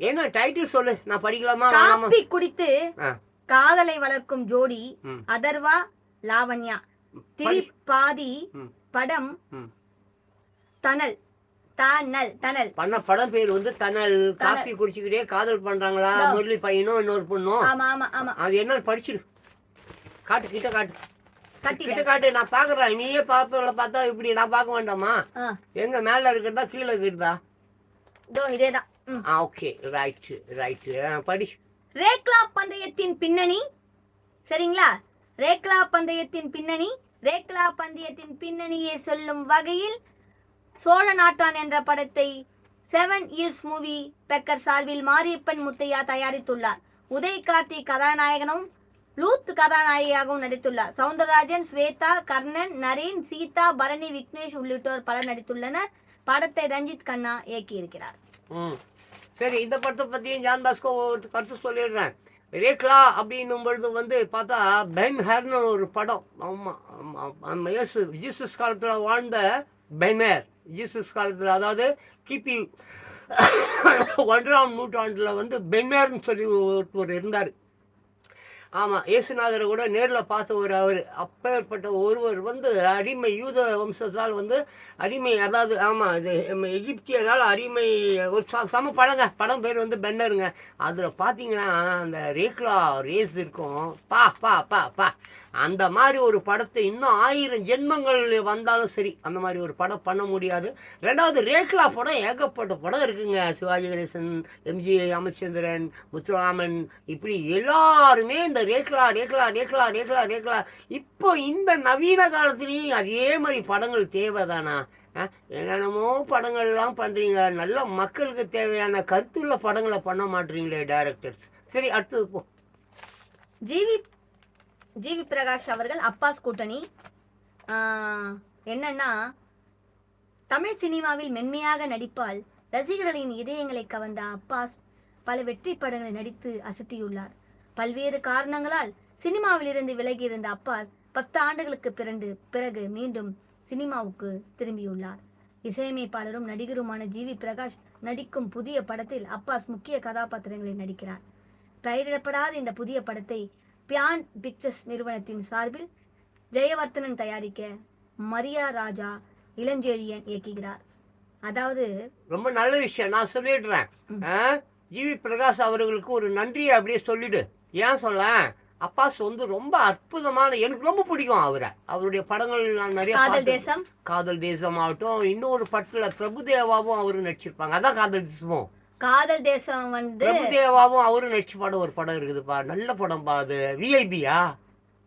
என்ன டைட்டில் சொல்லு, நான் படிக்கலாமா? காப்பி குடித்து காதலை வளர்க்கும் ஜோடி அதர்வா லாவண்யா. திரிபாதி. படம் தணல். தணல் பண்ண படம் பேர் வந்து தணல். காப்பி குடிச்சுக்கிட்டே காதல் பண்றாங்களா முரளி பையனும் இன்னொரு பொண்ணும்? ஆமா ஆமா ஆமா. அது என்ன படிச்சிடு, காட்டு கிட்ட காட்டு. நான் பாக்குறேன், நீயே பாப்பல பார்த்தா இப்படி நான் பார்க்க வேண்டாமா? எங்க மேல இருக்கிறதா கீழே இருக்குதா? இதேதான். ஓகே, ரைட் படி. ரேக்லா பந்தயத்தின் பின்னணி. சரிங்களா? ரேக்லா பந்தயத்தின் பின்னணியை சொல்லும் வகையில் சோழ நாட்டான் என்ற படத்தை 7 இயர்ஸ் மூவி பெக்கர் சார்பில் மாரியப்பன் முத்தையா தயாரித்துள்ளார். உதய் கார்த்திக் கதாநாயகனும் லூத் கதாநாயகியாகவும் நடித்துள்ளார். சவுந்தரராஜன், ஸ்வேதா, கர்ணன், நரேன், சீதா, பரணி, விக்னேஷ் உள்ளிட்டோர் பலர் நடித்துள்ளனர். படத்தை ரஞ்சித் கண்ணா இயக்கியிருக்கிறார். சரி, இந்த படத்தை பற்றியும் ஜான் பாஸ்கோ கருத்து சொல்லிடுறேன். ரேக்லா அப்படின்னும் பொழுது வந்து பார்த்தா பென் ஹேர்னு ஒரு படம். ஆமாம், ஜீசஸ் காலத்தில் வாழ்ந்த பென்ஹேர். ஜீசஸ் காலத்தில், அதாவது கிபி 1ஆம் நூற்றாண்டில் வந்து பென்ஹேர்னு சொல்லி ஒருத்தர் இருந்தார். ஆமாம், இயேசுநாதரை கூட நேரில் பார்த்தவர் அவர். அப்பேற்பட்ட ஒருவர் வந்து அடிமை, யூத வம்சத்தால் வந்து அடிமை, அதாவது ஆமாம் இது எகிப்தியரால் அடிமை. ஒரு சம படம் பேர் வந்து பென்னருங்க. அதில் பார்த்தீங்கன்னா அந்த ரேக்லா ரேஸ் இருக்கும். பா அந்த மாதிரி ஒரு படத்தை இன்னும் 1000 ஜென்மங்கள் வந்தாலும் சரி அந்த மாதிரி ஒரு படம் பண்ண முடியாது. ரெண்டாவது, ரேக்லா படம் ஏகப்பட்ட படம் இருக்குங்க. சிவாஜி கணேசன், எம்ஜி ராமச்சந்திரன், முத்துராமன், இப்படி எல்லாருமே இந்த ரேக்லா. இப்போ இந்த நவீன காலத்துலேயும் அதே மாதிரி படங்கள் தேவைதானா? என்னென்னமோ படங்கள்லாம் பண்ணுறீங்க, நல்ல மக்களுக்கு தேவையான கருத்துள்ள படங்களை பண்ண மாட்டீங்களே டைரக்டர்ஸ். சரி, அடுத்தது போ. ஜிவி பிரகாஷ் அவர்கள் அப்பாஸ் கூட்டணி. என்னன்னா, தமிழ் சினிமாவில் மென்மையாக நடிப்பால் ரசிகர்களின் இதயங்களை கவர்ந்த அப்பாஸ் பல வெற்றி படங்களில் நடித்து அசத்தியுள்ளார். பல்வேறு காரணங்களால் சினிமாவிலிருந்து விலகியிருந்த அப்பாஸ் 10 ஆண்டுகளுக்கு பிறகு மீண்டும் சினிமாவுக்கு திரும்பியுள்ளார். இசையமைப்பாளரும் நடிகருமான ஜிவி பிரகாஷ் நடிக்கும் புதிய படத்தில் அப்பாஸ் முக்கிய கதாபாத்திரங்களில் நடிக்கிறார். பெயரிடப்படாத இந்த புதிய படத்தை பியாண்ட் பிக்சர்ஸ் நிறுவனத்தின் சார்பில் ஜெயவர்தனன் தயாரிக்க மரியா ராஜா இளஞ்செழியன் இயக்குகிறார். அதாவது ரொம்ப நல்ல விஷயம். நான் சொல்லிடுறேன், ஜிவி பிரகாஷ் அவர்களுக்கு ஒரு நன்றியை அப்படியே சொல்லிடு. ஏன் சொல்ல, அப்பாஸ் வந்து ரொம்ப அற்புதமான, எனக்கு ரொம்ப பிடிக்கும் அவருடைய படங்கள். நான் நிறைய காதல் தேசம் ஆகட்டும், இன்னொரு படத்துல பிரபுதேவாவும் அவரும் நடிச்சிருப்பாங்க. அதான் காதல் தேசம் வந்து பிரபுதேவாவும் அவரும் நடிச்ச படம் ஒரு படம் இருக்குதுப்பா, நல்ல படம்பா. அது விஐபியா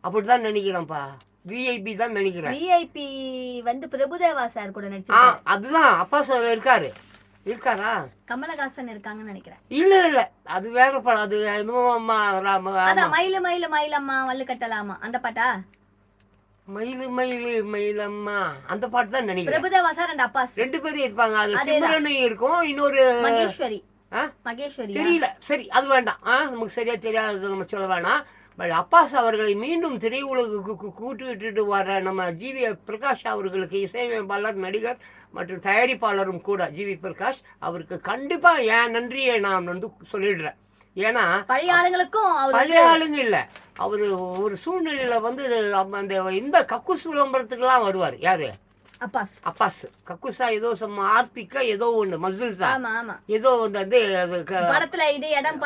அப்படிதான் நினைக்கிறேன்ப்பா, விஐபி தான் நினைக்கிறேன். விஐபி வந்து பிரபுதேவா சார் கூட நடிச்சிருக்காரு. அதுதான் அப்பாஸ் இருக்காரா? கமலஹாசன் இருக்காங்கன்னு நினைக்கிறேன். இல்ல அது வேற படம். அது எதுவும் மயிலு மயிலு மயிலம்மா வள்ளு கட்டலாமா அந்த பாட்டா? மயிலு மயிலு மயிலம்மா அந்த பாட்டு தான் நினைக்கிறேன். பிரபுதேவா சார் அந்த அப்பாஸ் 2 பேரும் இருப்பாங்க. அதுல சிம்ரனும் இருக்கும், இன்னொரு மகேஸ்வரி தெரியல. சரி, அது வேண்டாம், நமக்கு சரியா தெரியாது, நம்ம சொல்ல வேணாம். பட் அப்பாஸ் அவர்களை மீண்டும் திரையுலகுக்கு கூட்டு விட்டுட்டு வர நம்ம ஜிவி பிரகாஷ் அவர்களுக்கு இசையமைப்பாளர், நடிகர் மற்றும் தயாரிப்பாளரும் கூட ஜிவி பிரகாஷ் அவருக்கு கண்டிப்பா என் நன்றியை நான் வந்து சொல்லிடுறேன். ஏன்னா பழைய ஆளுங்க இல்ல, அவரு ஒரு சூழ்நிலையில வந்து அந்த இந்த கக்கூஸ் விளம்பரத்துக்கெல்லாம் வருவார். யாரு? அப்பாஸ். கக்குசா ஏதோ ஆர்த்திக்கா ஏதோ ஒண்ணு மசில்ஸா ஏதோ வந்து இடம்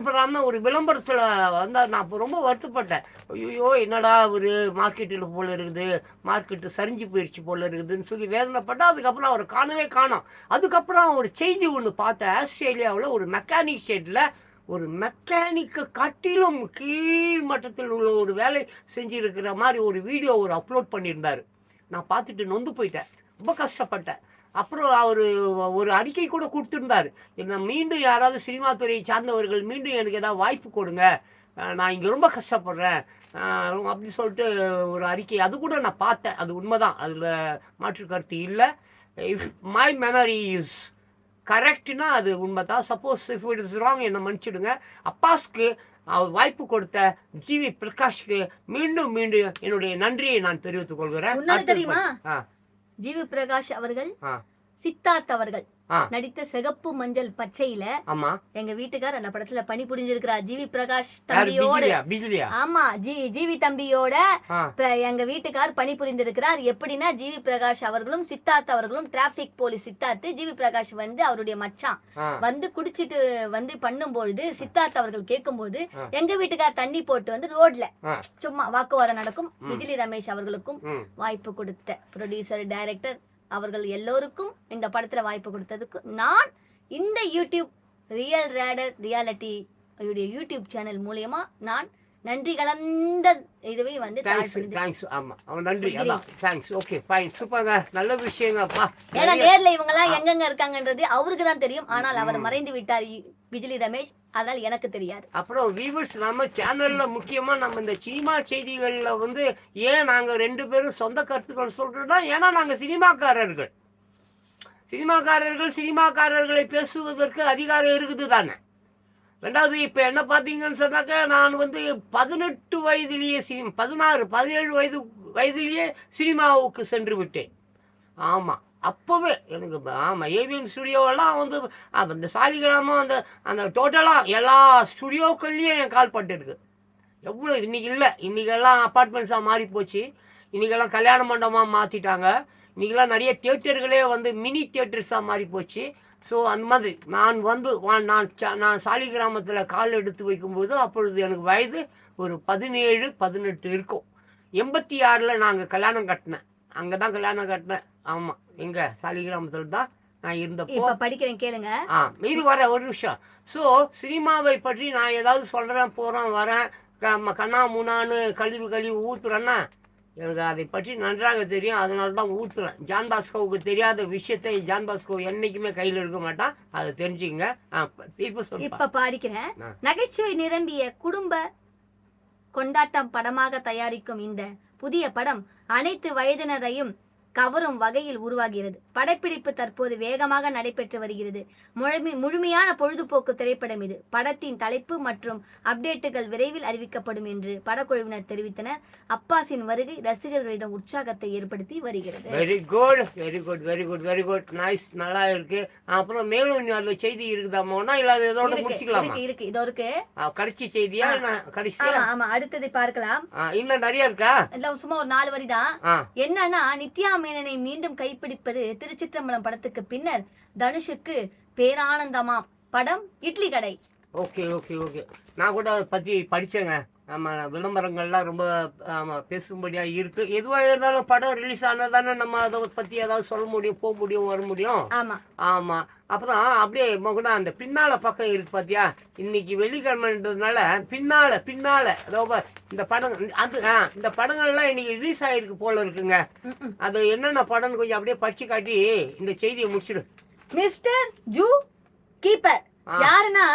பெறாம ஒரு விளம்பரத்துல வந்தா நான் ரொம்ப வருத்தப்பட்டேன். ஐயோ என்னடா ஒரு மார்க்கெட்டில் போல இருக்குது, மார்க்கெட்டு சரிஞ்சு போயிடுச்சு போல இருக்குதுன்னு சொல்லி வேதனைப்பட்டா. அதுக்கப்புறம் அவரை காணோம். அதுக்கப்புறம் ஒரு செய்தி ஒன்று பார்த்தேன். ஆஸ்திரேலியாவில் ஒரு மெக்கானிக் ஷெட்ல ஒரு மெக்கானிக்கை காட்டிலும் கீழ் மட்டத்தில் உள்ள ஒரு வேலை செஞ்சிருக்கிற மாதிரி ஒரு வீடியோ அப்லோட் பண்ணியிருந்தாரு. நான் பார்த்துட்டு நொந்து போயிட்டேன், ரொம்ப கஷ்டப்பட்டேன். அப்புறம் அவர் ஒரு அறிக்கை கூட கொடுத்துருந்தார், என்ன மீண்டும் யாராவது சினிமா துறையை சார்ந்தவர்கள் மீண்டும் எனக்கு ஏதாவது வாய்ப்பு கொடுங்க, நான் இங்கே ரொம்ப கஷ்டப்படுறேன் அப்படின்னு சொல்லிட்டு ஒரு அறிக்கை. அது கூட நான் பார்த்தேன், அது உண்மைதான், அதில் மாற்று கருத்து இல்லை. இஃப் மை மெமரி இஸ் கரெக்ட்னா அது உண்மை தான். Suppose if it is wrong என்னை மன்னிச்சிடுங்க. அப்பாஸ்க்கு வாய்ப்பு கொடுத்த ஜிவி பிரகாஷ்க்கு மீண்டும் என்னுடைய நன்றியை நான் தெரிவித்துக் கொள்கிறேன். தெரியுமா, ஜிவி பிரகாஷ் அவர்கள் சித்தார்த் அவர்கள் நடித்த சிகப்பு மஞ்சள் பச்சையில எங்க வீட்டுக்கார் அந்த படத்துல பணி புரிஞ்சிருக்கிறார். ஜிவி பிரகாஷ் தம்பியோட, ஆமா ஜிவி தம்பியோட எங்க வீட்டுக்கார் பணி புரிந்திருக்கிறார். எப்படின்னா ஜிவி பிரகாஷ் அவர்களும் சித்தார்த் அவர்களும் traffic police Siddharth, GV Prakash வந்து அவருடைய மச்சான் வந்து குடிச்சிட்டு வந்து பண்ணும்பொழுது சித்தார்த் அவர்கள் கேட்கும்போது எங்க வீட்டுக்கார் தண்ணி போட்டு வந்து ரோட்ல சும்மா வாக்குவாதம் நடக்கும். பிஜிலி ரமேஷ் அவர்களுக்கும் வாய்ப்பு கொடுத்த ப்ரொடியூசர், டைரக்டர் அவர்கள் எல்லோருக்கும் இந்த படத்துல வாய்ப்பு கொடுத்ததுக்கு நான் இந்த YouTube real raider reality YouTube channel மூலமா நான் நன்றி கலந்த இதுவே வந்து நல்ல விஷயங்கப்பா. ஏன்னா நேர்ல இவங்க எல்லாம் எங்கெங்க இருக்காங்கன்றது அவருக்கு தான் தெரியும். ஆனால் அவர் மறைந்து விட்டார் பிஜிலி ரமேஷ், அதனால எனக்கு தெரியாது. அப்புறம் வியூவர்ஸ், நம்ம சேனல்ல முக்கியமா நம்ம இந்த சினிமா செய்திகள்ல வந்து ஏன் நாங்க 2 பேரும் சொந்த கருத்துக்கள் சொல்றோம்னா, ஏன்னா நாங்க சினிமாக்காரர்களை பேசுவதற்கு அதிகாரம் இருக்குது தானே. ரெண்டாவது இப்போ என்ன பார்த்தீங்கன்னு சொன்னாக்க, நான் வந்து 18 வயதிலேயே 17 வயதிலேயே சினிமாவுக்கு சென்று விட்டேன். ஆமாம், அப்போவே எனக்கு ஏவிஎம் ஸ்டுடியோவெல்லாம் வந்து அந்த சாலிகிராமம் அந்த டோட்டலாக எல்லா ஸ்டுடியோக்கள்லேயும் என் கால் பட்டுருக்கு. எவ்வளோ இன்றைக்கி இல்லை, இன்றைக்கெல்லாம் அப்பார்ட்மெண்ட்ஸாக மாறி போச்சு, இன்றைக்கெல்லாம் கல்யாண மண்டபமாக மாற்றிட்டாங்க, இன்றைக்கெல்லாம் நிறைய தியேட்டர்களே வந்து மினி தியேட்டர்ஸாக மாறி போச்சு. ஸோ அந்த மாதிரி நான் சாலிகிராமத்தில் கால் எடுத்து வைக்கும்போது அப்பொழுது எனக்கு வயது ஒரு 17-18 இருக்கும். 86 நாங்கள் கல்யாணம் கட்டினேன், அங்கே தான் கல்யாணம் கட்டினேன். ஆமாம், எங்கே சாலிகிராமத்தில் தான் நான் இருந்தப்போ படிக்கிறேன் கேளுங்க. இது வர ஒரு விஷயம். ஸோ சினிமாவை பற்றி நான் ஏதாவது சொல்கிறேன், போகிறேன், வரேன், கண்ணா முன்னான்னு கழிவு ஊற்றுறேன்னா எனக்கு அதை பற்றி நன்றாக தெரியும், அதனால தான் ஊற்றுறேன். ஜான் பாஸ்கோவுக்கு தெரியாத விஷயத்தை ஜான் பாஸ்கோ என்னைக்குமே கையில் எடுக்க மாட்டான், அதை தெரிஞ்சுங்க. இப்ப பாடிக்கிறேன். நகைச்சுவை நிரம்பிய குடும்ப கொண்டாட்டம் படமாக தயாரிக்கும் இந்த புதிய படம் அனைத்து வயதினரையும் கவரும் வகையில் உருவாகிறது. படப்பிடிப்பு தற்போது வேகமாக நடைபெற்று வருகிறது. முழுமையான பொழுதுபோக்கு திரைப்படம் இது. படத்தின் தலைப்பு மற்றும் அப்டேட்டுகள் விரைவில் அறிவிக்கப்படும் என்று படக்குழுவினர் தெரிவித்தனர். அப்பாஸின் வருகை ரசிகர்களிடம் உற்சாகத்தை ஏற்படுத்தி வருகிறது. Very good very good very good very good nice, நல்லா இருக்கு. அப்புறம் மேலும் அதுல செய்தி இருக்குதாமா இல்ல அது இதோட முடிச்சுக்கலாமா? இருக்கு இதோ இருக்கு. கடைசி செய்தியா கடைசியா? ஆமா அடுத்ததை பார்க்கலாம். இன்னும் நிறைய இருக்கா? சும்மா ஒரு 4 வரி தான். என்னன்னா நித்யா மேனனை மீண்டும் கைப்பிடிப்பது திருச்சிற்றம்பலம் படத்துக்கு பின்னர் தனுஷுக்கு பேரானந்தமா. படம் இட்லி கடை. ஓகே ஓகே ஓகே, நான் கூட அதை பற்றி படித்தேங்க. ஆமாம், விளம்பரங்கள்லாம் ரொம்ப பேசும்படியாக இருக்குது. எதுவாக இருந்தாலும் படம் ரிலீஸ் ஆனதானே நம்ம அதை பற்றி ஏதாவது சொல்ல முடியும், போக முடியும், வர முடியும். ஆமாம் ஆமாம். அப்புறம் அப்படியே கூட அந்த பின்னால் பக்கம் இருக்குது பார்த்தியா, இன்னைக்கு வெள்ளிக்கிழமைன்றதுனால பின்னால் அதாவது இந்த படம் அது இந்த படங்கள்லாம் இன்னைக்கு ரிலீஸ் ஆகிருக்கு போல இருக்குங்க. அது என்னென்ன படம்னு கொஞ்சம் அப்படியே படித்து காட்டி இந்த செய்தியை முடிச்சிடு. மிஸ்டர் ஜூ கீப்பர் யாருன்னா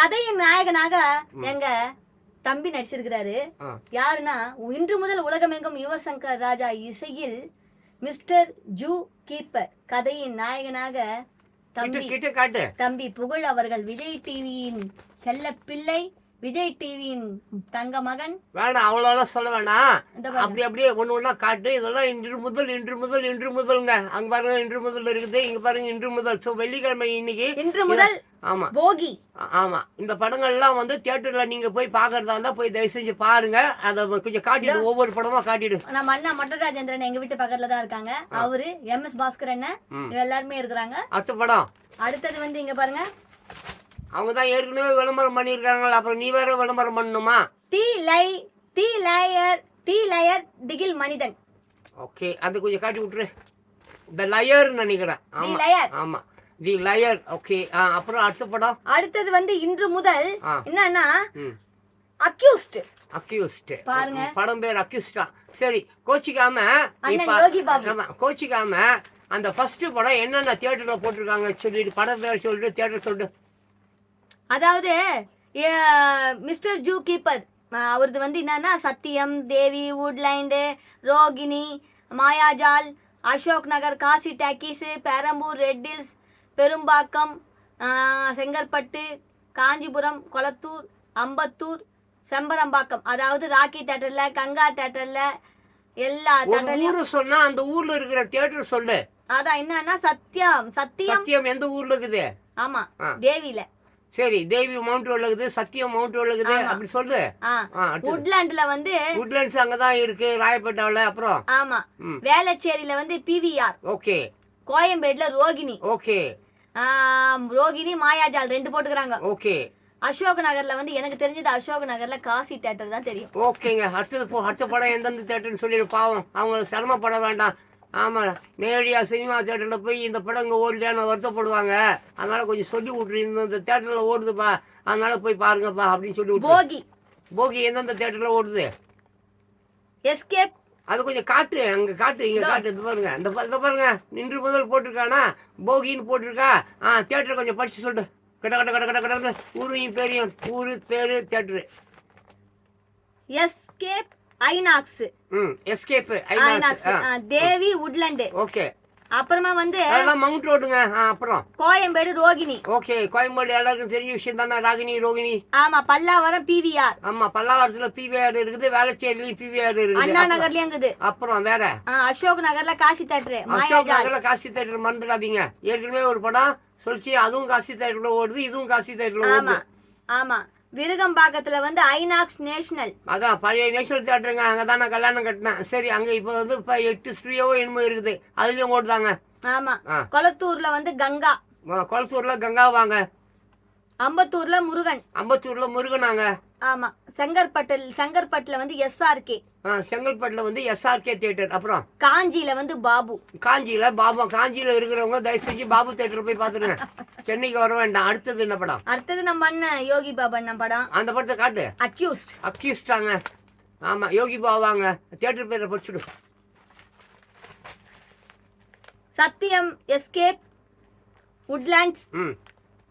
கதையின் நாயகனாக எங்க தம்பி நடிச்சிருக்கிறாரு. யாருன்னா இன்று முதல் உலகமெங்கும் யுவசங்கர் ராஜா இசையில் மிஸ்டர் ஜூ கீப்பர் கதையின் நாயகனாக தம்பி புகழ் அவர்கள். விஜய் டிவியின் செல்ல பிள்ளை, விஜய் டிவியின் தங்க மகன். வேணாம் அவ்வளோலாம் சொல்ல வேணாம், அப்படி அப்படியே ஒன்று ஒன்றா காட்டு. இதெல்லாம் இன்று முதல்ங்க. அங்க பாருங்க இன்று முதல் இருக்குது, இங்க பாருங்க இன்று முதல். ஸோ வெள்ளிக்கிழமை இன்னைக்கு இன்று முதல். ஆமா போகி. ஆமா, இந்த படங்கள்லாம் வந்து தியேட்டர்ல நீங்க போய் பாக்குறதா இருந்தா போய் தயவு செஞ்சு பாருங்க. அதை கொஞ்சம் காட்டிடு, ஒவ்வொரு படமா காட்டிடு. நம்ம அண்ணா மொட்டராஜேந்திரன் எங்க வீட்டு பக்கத்துல தான் இருக்காங்க. அவரு MS பாஸ்கர் அண்ணன் எல்லாருமே இருக்கிறாங்க. அடுத்த படம் அடுத்தது வந்து இங்க பாருங்க, அவங்க தான் ஏற்கனவே விளம்பரம் பண்ணியிருக்காங்க. அப்புறம் நீ வேற விளம்பரம் பண்ணணுமா? டி லயர் திகில் மனிதன். ஓகே, அது கொஞ்சம் காட்டி விட்டுரு. தி லயர் நினைக்கிறேன். ஆமா தி லயர். ஓகே, அப்புறம் அடுத்த படம். அடுத்தது வந்து இன்று முதல் என்னன்னா அக்யூஸ்ட் பாருங்க. படம் பேர் அக்யூஸ்டா. சரி, கோச்சிக்காம அந்த ஃபர்ஸ்ட் படம் என்னென்ன தியேட்டர்ல போட்டிருக்காங்க சொல்லிட்டு படம் பேர் சொல்லிட்டு தியேட்டர் சொல்லிட்டு. அதாவது மிஸ்டர் ஜூ கீப்பர் அவரது வந்து என்னன்னா Sathyam, Devi, Woodland, Rohini, Mayajaal, Ashok Nagar, Kasi talkies, Perambur, Red Hills, Perumbakkam, Chengalpattu, Kanchipuram, Kolathur, Ambattur, Sembarambakkam. அதாவது ராக்கி தேட்டர்ல, கங்கா தேட்டர்ல, எல்லா தேட்டர்லயும் சொன்னா அந்த ஊர்ல இருக்கிற தியேட்டர் சொல்லு. அதான் என்னன்னா சத்தியம் எந்த ஊர்ல இருக்குது? ஆமா தேவில. சரி, தேவி மவுண்ட் ரோட்ல இருக்குது, சத்தியம் மவுண்ட் ரோட்ல இருக்குது, அப்படி சொல்லு. வுட்லாண்ட்ல வந்து வுட்லாண்ட்ஸ் அங்கதான் இருக்கு, ராயப்பேட்டாவுல. அப்புறம் ஆமா வேளச்சேரியில வந்து PVR. ஓகே. கோயம்பேடுல ரோகிணி. ஓகே. ரோகிணி, மாயாஜால் 2 போட்டுக்கிறாங்க. ஓகே. அசோக் நகர்ல வந்து எனக்கு தெரிஞ்சது அசோக் நகர்ல காசி தேட்டர் தான் தெரியும். ஓகேங்க, அடுத்த படம் எந்தெந்த தேட்டர்னு சொல்லிடு. பாவம், அவங்க சிரமப்பட வேண்டாம். ஆமாம், நேரடியாக சினிமா தேட்டரில் போய் இந்த படம் இங்கே ஓடலையான்னு வருத்தப்படுவாங்க. அதனால் கொஞ்சம் சொல்லி விட்ரு, இந்த தேட்டரில் ஓடுதுப்பா, அதனால் போய் பாருங்கப்பா அப்படின்னு சொல்லி விட்டு. போகி எந்தெந்த தேட்டரில் ஓடுது? எஸ்கேப். அது கொஞ்சம் காட்டு, அங்கே காட்டு, இங்கே காட்டு. இது பாருங்க, இந்த பாருங்க இன்று முதல் போட்டிருக்கானா, போகின்னு போட்டிருக்கா. தேட்டரை கொஞ்சம் படித்து சொல்லு. கட்ட ஊரையும் பேரையும், ஊரு பேரு theatre. Escape INOX. Escape INOX. Devi Woodland. Okay. அப்புறமா வந்து மவுண்ட் ரோடுங்க. அப்புறம் கோயம்பேடு ரோகிணி. ஓகே, கோயம்பேடு எல்லாருக்கும் தெரிஞ்ச விஷயம் தானே, ராகினி ரோகிணி. ஆமா, பல்லாவரம் PVR. ஆமா, பல்லாவரத்துல PVR இருக்குது, வேளச்சேரியிலயும் PVR இருக்குது, அண்ணா நகர்லயும் இருக்குது. அப்புறம் வேற அசோக் நகர்ல காசி தேட்டர். அசோக் நகர்ல காசி தேட்டர் மறந்துடாதீங்க. ஏற்கனவே ஒரு படம் சொல்லிச்சு, அதுவும் காசி தேட்டர்ல ஓடுது, இதுவும் காசி தேட்டர்ல ஓடுது. ஆமா, விருகம்பாக்கத்துல வந்து ஐநாக்ஸ் நேஷனல். அதான் பழைய நேஷனல் தியேட்டருங்க, அங்கதான் நான் கல்யாணம் கட்டினேன். சரி, அங்க இப்ப வந்து 8 ஸ்டுடியோவோ என்னமோ இருக்குது, அதுலயும் ஓடுதாங்க. ஆமா, கொளத்தூர்ல வந்து கங்கா. கொளத்தூர்ல கங்கா வாங்க. அம்பத்தூர்ல முருகனாங்க. ஆமா, செங்கற்பட்டுல வந்து SRK. செங்கல்பட்டுல வந்து SRK தியேட்டர். அப்புறம் காஞ்சியில வந்து பாபு. காஞ்சியில இருக்கிறவங்க தயவு செஞ்சு பாபு தியேட்டர் போய் பாத்துருங்க. சென்னைக்கு வர வேண்டாம். அடுத்தது என்ன படம்? அடுத்தது நம்ம அண்ணன் யோகி பாபா அண்ணன் படம். அந்த படத்தை காட்டு. அக்யூஸ்டாங்க. ஆமா, யோகி பாபாங்க. தியேட்டர் பேரை படிச்சுடு. சத்தியம், எஸ்கேப், வுட்லாண்ட்ஸ்,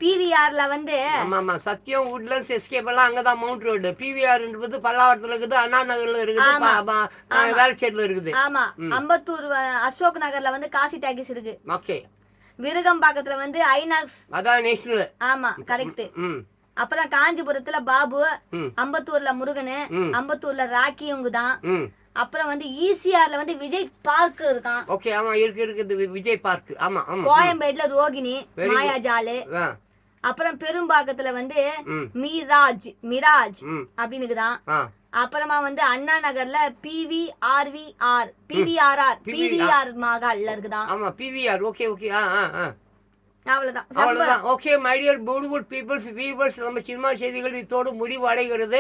பிவிஆர்ல வந்து ஆமா சத்தியம் வுட்லண்ட்ஸ் எஸ்கேப் எல்லாம் அங்கதான் மவுண்ட் ரோடு. பிவிஆர் பல்லாவரத்துல இருக்குது, அண்ணா நகர்ல இருக்குது, வேளச்சேரியில இருக்குது. ஆமா அம்பத்தூர் அசோக் நகர்ல வந்து காசி டாக்கிஸ் இருக்கு. ஓகே. விருகம்பாக்கத்துல வந்து ஐநாக்ஸ், அதான் நேஷனல். ஆமா கரெக்ட். அப்புறம் காஞ்சிபுரத்துல பாபு, அம்பத்தூர்ல முருகனு, அம்பத்தூர்ல ராக்கியுங்க தான். அப்புறம் வந்து ஈசிஆர்ல வந்து விஜய் பார்க் இருக்கான். ஓகே. ஆமா இருக்குது விஜய் பார்க். ஆமா ஆமா. கோயம்பேடுல ரோகிணி, மாயாஜாலு. அப்புறம் பெரும்பாக்கத்துல வந்து மிராஜ் அப்படின்னு தான். அப்புறமா வந்து அண்ணா நகர்ல பிவிஆர் மகால்ல இருக்குதான். ஆமா பிவிஆர். Okay okay. அவ்வளவுதான். Okay my dear beautiful peoples viewers, நம்ம சினிமா செய்திகள் இதோடு முடிவு அடைகிறது.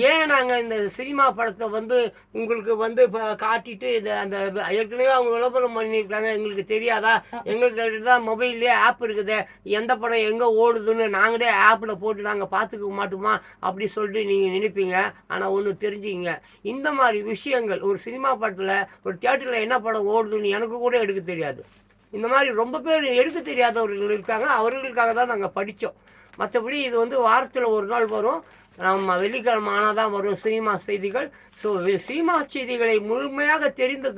ஏன் நாங்க இந்த சினிமா படத்தை வந்து உங்களுக்கு வந்து காட்டிட்டு இது அந்த ஏற்கனவே அவங்க விளம்பரம் பண்ணியிருக்காங்க, எங்களுக்கு தெரியாதா? எங்களுக்கு தான் மொபைல்லேயே ஆப் இருக்குது, எந்த படம் எங்கே ஓடுதுன்னு நாங்களே ஆப்பில் போட்டு நாங்கள் பார்த்துக்க மாட்டோமா அப்படி சொல்லிட்டு நீங்கள் நினைப்பீங்க. ஆனால் ஒன்று தெரிஞ்சுங்க, இந்த மாதிரி விஷயங்கள் ஒரு சினிமா படத்தில் ஒரு தியேட்டரில் என்ன படம் ஓடுதுன்னு எனக்கு கூட எடுக்க தெரியாது. இந்த மாதிரி ரொம்ப பேர் எடுக்க தெரியாதவர்கள் இருக்காங்க, அவர்களுக்காக தான் நாங்கள் படித்தோம். மற்றபடி இது வந்து வாரத்தில் ஒரு நாள் வரும், நம்ம வெள்ளிக்கிழமை ஆனால் தான் வரும் சினிமா செய்திகள். ஸோ சினிமா செய்திகளை முழுமையாக தெரிந்து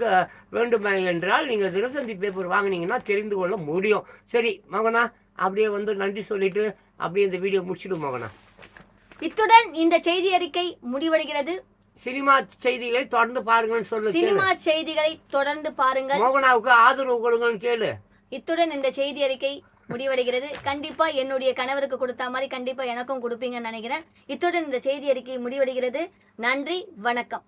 வேண்டுமே என்றால் நீங்கள் தினத்தந்தி பேப்பர் வாங்கினீங்கன்னா தெரிந்து கொள்ள முடியும். சரி மகனா, அப்படியே வந்து நன்றி சொல்லிட்டு அப்படியே இந்த வீடியோ முடிச்சிடும் மகனா. இத்துடன் இந்த செய்தி அறிக்கை முடிவடைகிறது. சினிமா செய்திகளை தொடர்ந்து பாருங்கன்னு சொல்லு. சினிமா செய்திகளை தொடர்ந்து பாருங்கள், மோகனாவுக்கு ஆதரவு கொடுங்கன்னு கேளு. இத்துடன் இந்த செய்தி அறிக்கை முடிவடைகிறது. கண்டிப்பா என்னுடைய கணவருக்கு கொடுத்த மாதிரி கண்டிப்பா எனக்கும் கொடுப்பீங்கன்னு நினைக்கிறேன். இத்துடன் இந்த செய்தி அறிக்கை முடிவடைகிறது. நன்றி, வணக்கம்.